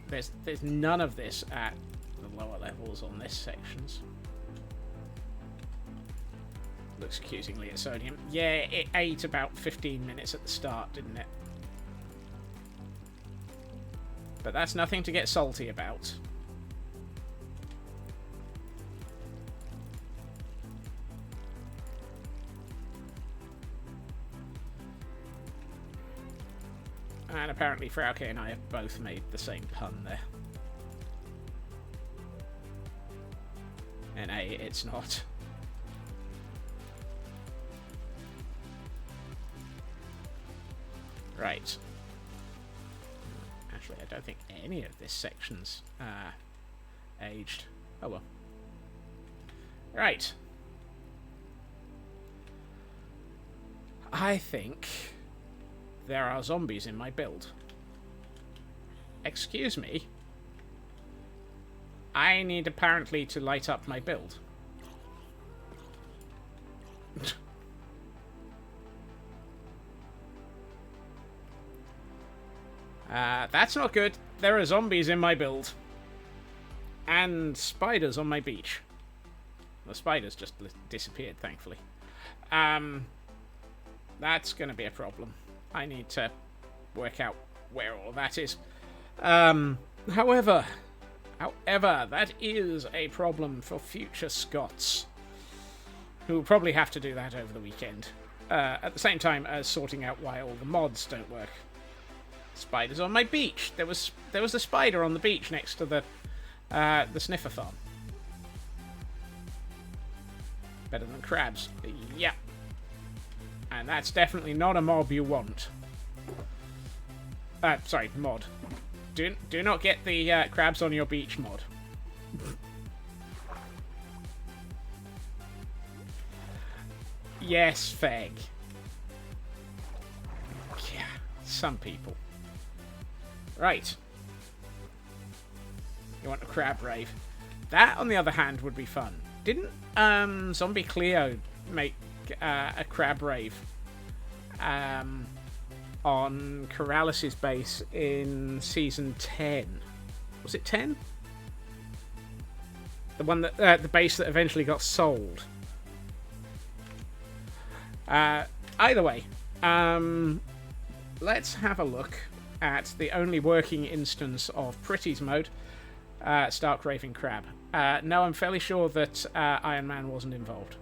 There's none of this at the lower levels on this sections. Looks accusingly at sodium. Yeah, it ate about 15 minutes at the start, didn't it? But that's nothing to get salty about. And apparently Frauke and I have both made the same pun there. And A, it's not. Right. Actually, I don't think any of this section's aged. Oh well. Right. I think there are zombies in my build. Excuse me? I need apparently to light up my build. That's not good. There are zombies in my build. And spiders on my beach. The spiders just disappeared, thankfully. That's going to be a problem. I need to work out where all that is. However, that is a problem for future Scots, who will probably have to do that over the weekend, at the same time as sorting out why all the mods don't work. Spiders on my beach. There was a spider on the beach next to the sniffer farm. Better than crabs. Yeah. And that's definitely not a mob you want. Sorry, mod. Do not get the crabs on your beach mod. Yes, Feg. Yeah, some people. Right. You want a crab rave? That, on the other hand, would be fun. Didn't Zombie Cleo make a crab rave on Corrales' base in season 10? Was it 10? The one that the base that eventually got sold. Either way, let's have a look at the only working instance of Pretty's mode, Stark Raving Crab. No, I'm fairly sure that Iron Man wasn't involved.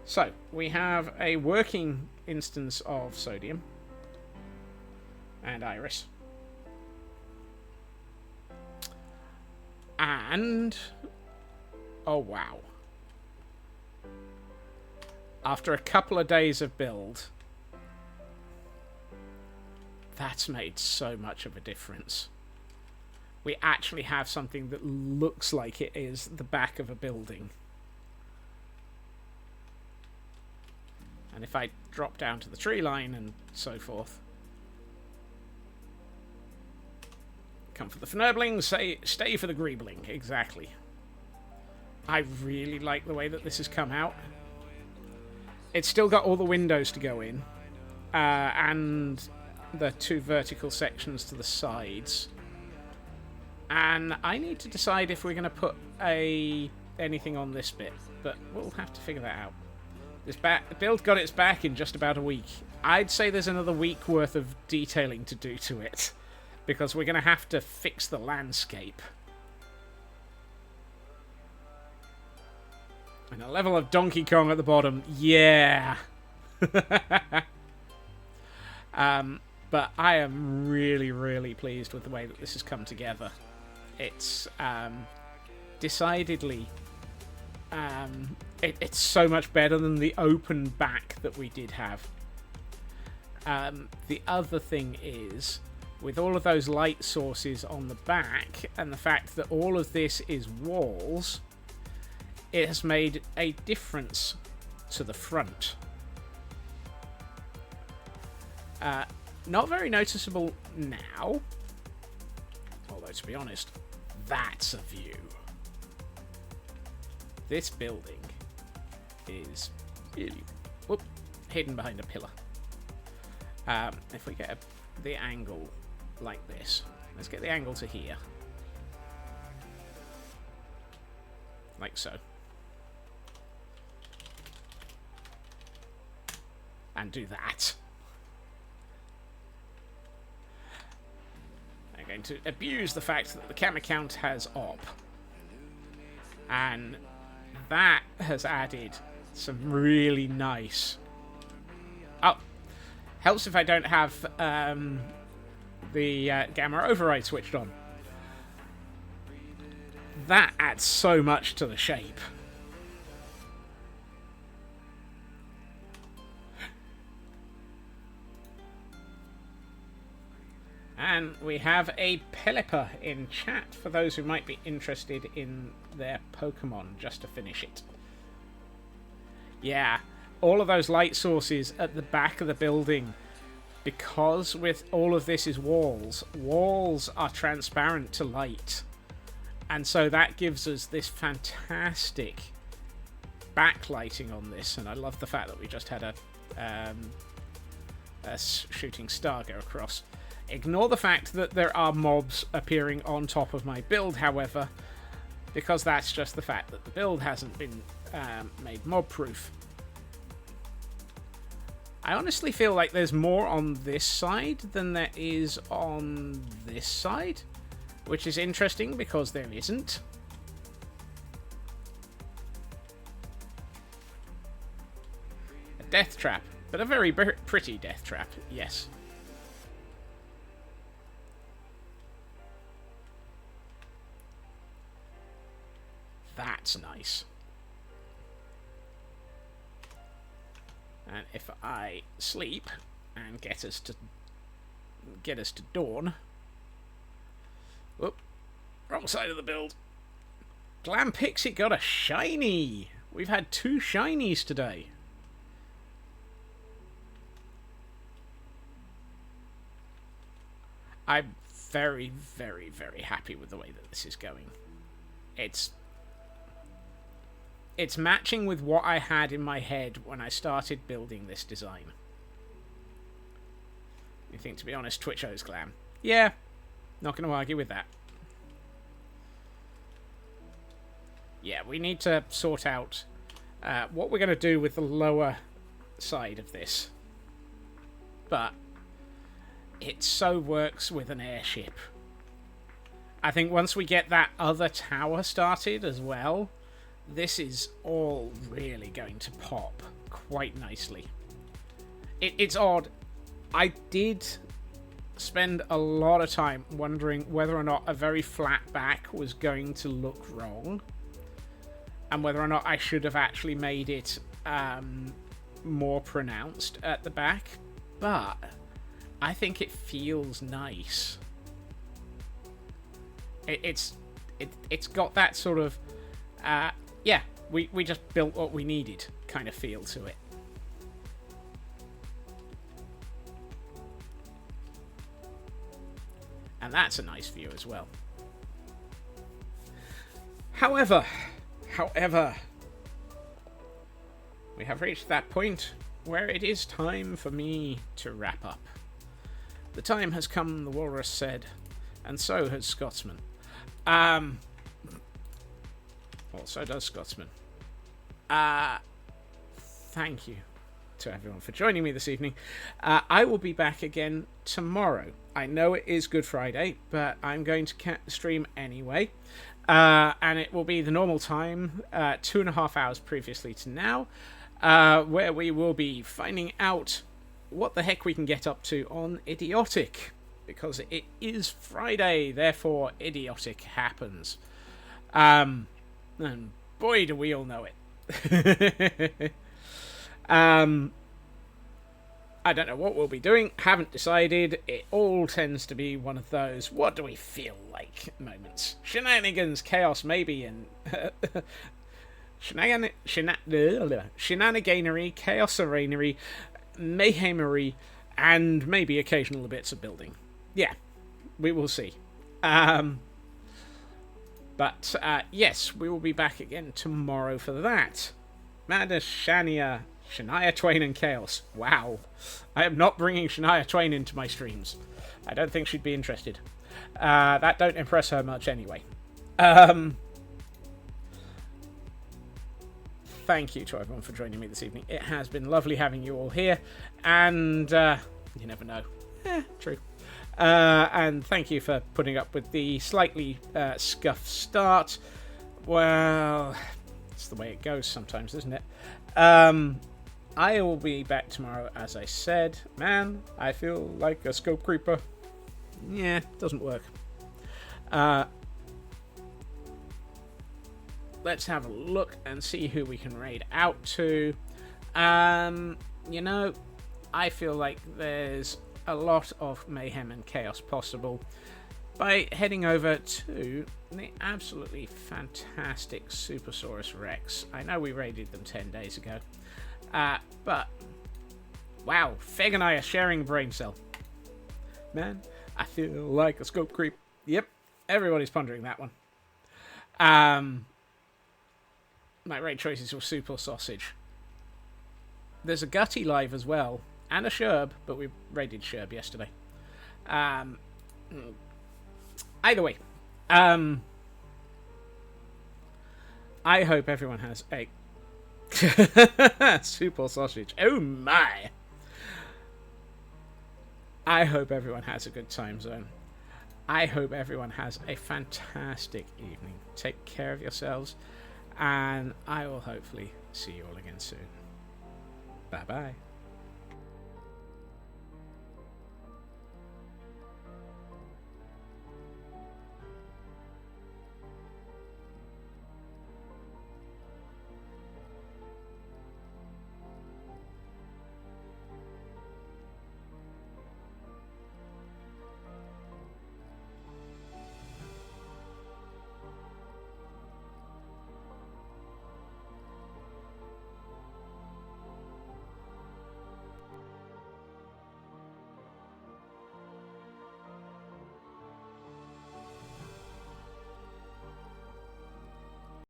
So, we have a working instance of Sodium and Iris. And... oh, wow. After a couple of days of build, that's made so much of a difference. We actually have something that looks like it is the back of a building. And if I drop down to the tree line and so forth... come for the fnurblings, stay for the greebling. Exactly. I really like the way that this has come out. It's still got all the windows to go in. And the 2 vertical sections to the sides. And I need to decide if we're going to put anything on this bit. But we'll have to figure that out. This build got its back in just about a week. I'd say there's another week worth of detailing to do to it. Because we're going to have to fix the landscape. And a level of Donkey Kong at the bottom. Yeah! But I am really, really pleased with the way that this has come together. It's decidedly... it's so much better than the open back that we did have. The other thing is... with all of those light sources on the back, and the fact that all of this is walls, it has made a difference to the front. Not very noticeable now, although to be honest, that's a view. This building is really hidden behind a pillar. If we get the angle like this. Let's get the angle to here. Like so. And do that. I'm going to abuse the fact that the camera count has op. And that has added some really nice... oh! Helps if I don't have... the gamma override switched on. That adds so much to the shape. And we have a Pelipper in chat for those who might be interested in their Pokemon, just to finish it. Yeah, all of those light sources at the back of the building... because with all of this is walls, walls are transparent to light. And so that gives us this fantastic backlighting on this. And I love the fact that we just had a shooting star go across. Ignore the fact that there are mobs appearing on top of my build, however, because that's just the fact that the build hasn't been made mob-proof. I honestly feel like there's more on this side than there is on this side, which is interesting because there isn't. A death trap, but a very pretty death trap, yes. That's nice. And if I sleep and get us to dawn. Whoop. Wrong side of the build. Glam Pixie got a shiny. We've had 2 shinies today. I'm very, very, very happy with the way that this is going. It's matching with what I had in my head when I started building this design. You think, to be honest, Twitch owes Glam. Yeah, not going to argue with that. yeah, we need to sort out what we're going to do with the lower side of this. But it so works with an airship. I think once we get that other tower started as well, this is all really going to pop quite nicely. It's odd. I did spend a lot of time wondering whether or not a very flat back was going to look wrong, and whether or not I should have actually made it more pronounced at the back. But I think it feels nice. It's got that sort of yeah, we just built what we needed kind of feel to it. And that's a nice view as well. However, we have reached that point where it is time for me to wrap up. The time has come, the walrus said, and so has Scotsman. Well, so does Scotsman. Thank you to everyone for joining me this evening. I will be back again tomorrow. I know it is Good Friday, but I'm going to stream anyway. And it will be the normal time, 2.5 hours previously to now, where we will be finding out what the heck we can get up to on Idiotic. Because it is Friday, therefore Idiotic happens. And boy, do we all know it. I don't know what we'll be doing. Haven't decided. It all tends to be one of those what do we feel like moments. Shenanigans, chaos, maybe, and shenaniganery, chaos-aranery, mayhemery, and maybe occasional bits of building. Yeah, we will see. But yes, we will be back again tomorrow for that. Madness, Shania Twain and Chaos. Wow. I am not bringing Shania Twain into my streams. I don't think she'd be interested. That don't impress her much anyway. Thank you to everyone for joining me this evening. It has been lovely having you all here. And you never know. True. And thank you for putting up with the slightly scuffed start. Well, it's the way it goes sometimes, isn't it? I will be back tomorrow, as I said. Man, I feel like a scope creeper. Yeah, doesn't work. Let's have a look and see who we can raid out to. You know, I feel like there's a lot of mayhem and chaos possible by heading over to the absolutely fantastic Supersaurus Rex. I know we raided them 10 days ago. But, wow, Feg and I are sharing a brain cell. Man, I feel like a scope creep. Yep, everybody's pondering that one. My raid choices were Super Sausage. There's a Gutty live as well, and a Sherb, but we raided Sherb yesterday. Either way, I hope everyone has a Super Sausage. Oh my! I hope everyone has a good time zone. I hope everyone has a fantastic evening. Take care of yourselves, and I will hopefully see you all again soon. Bye bye.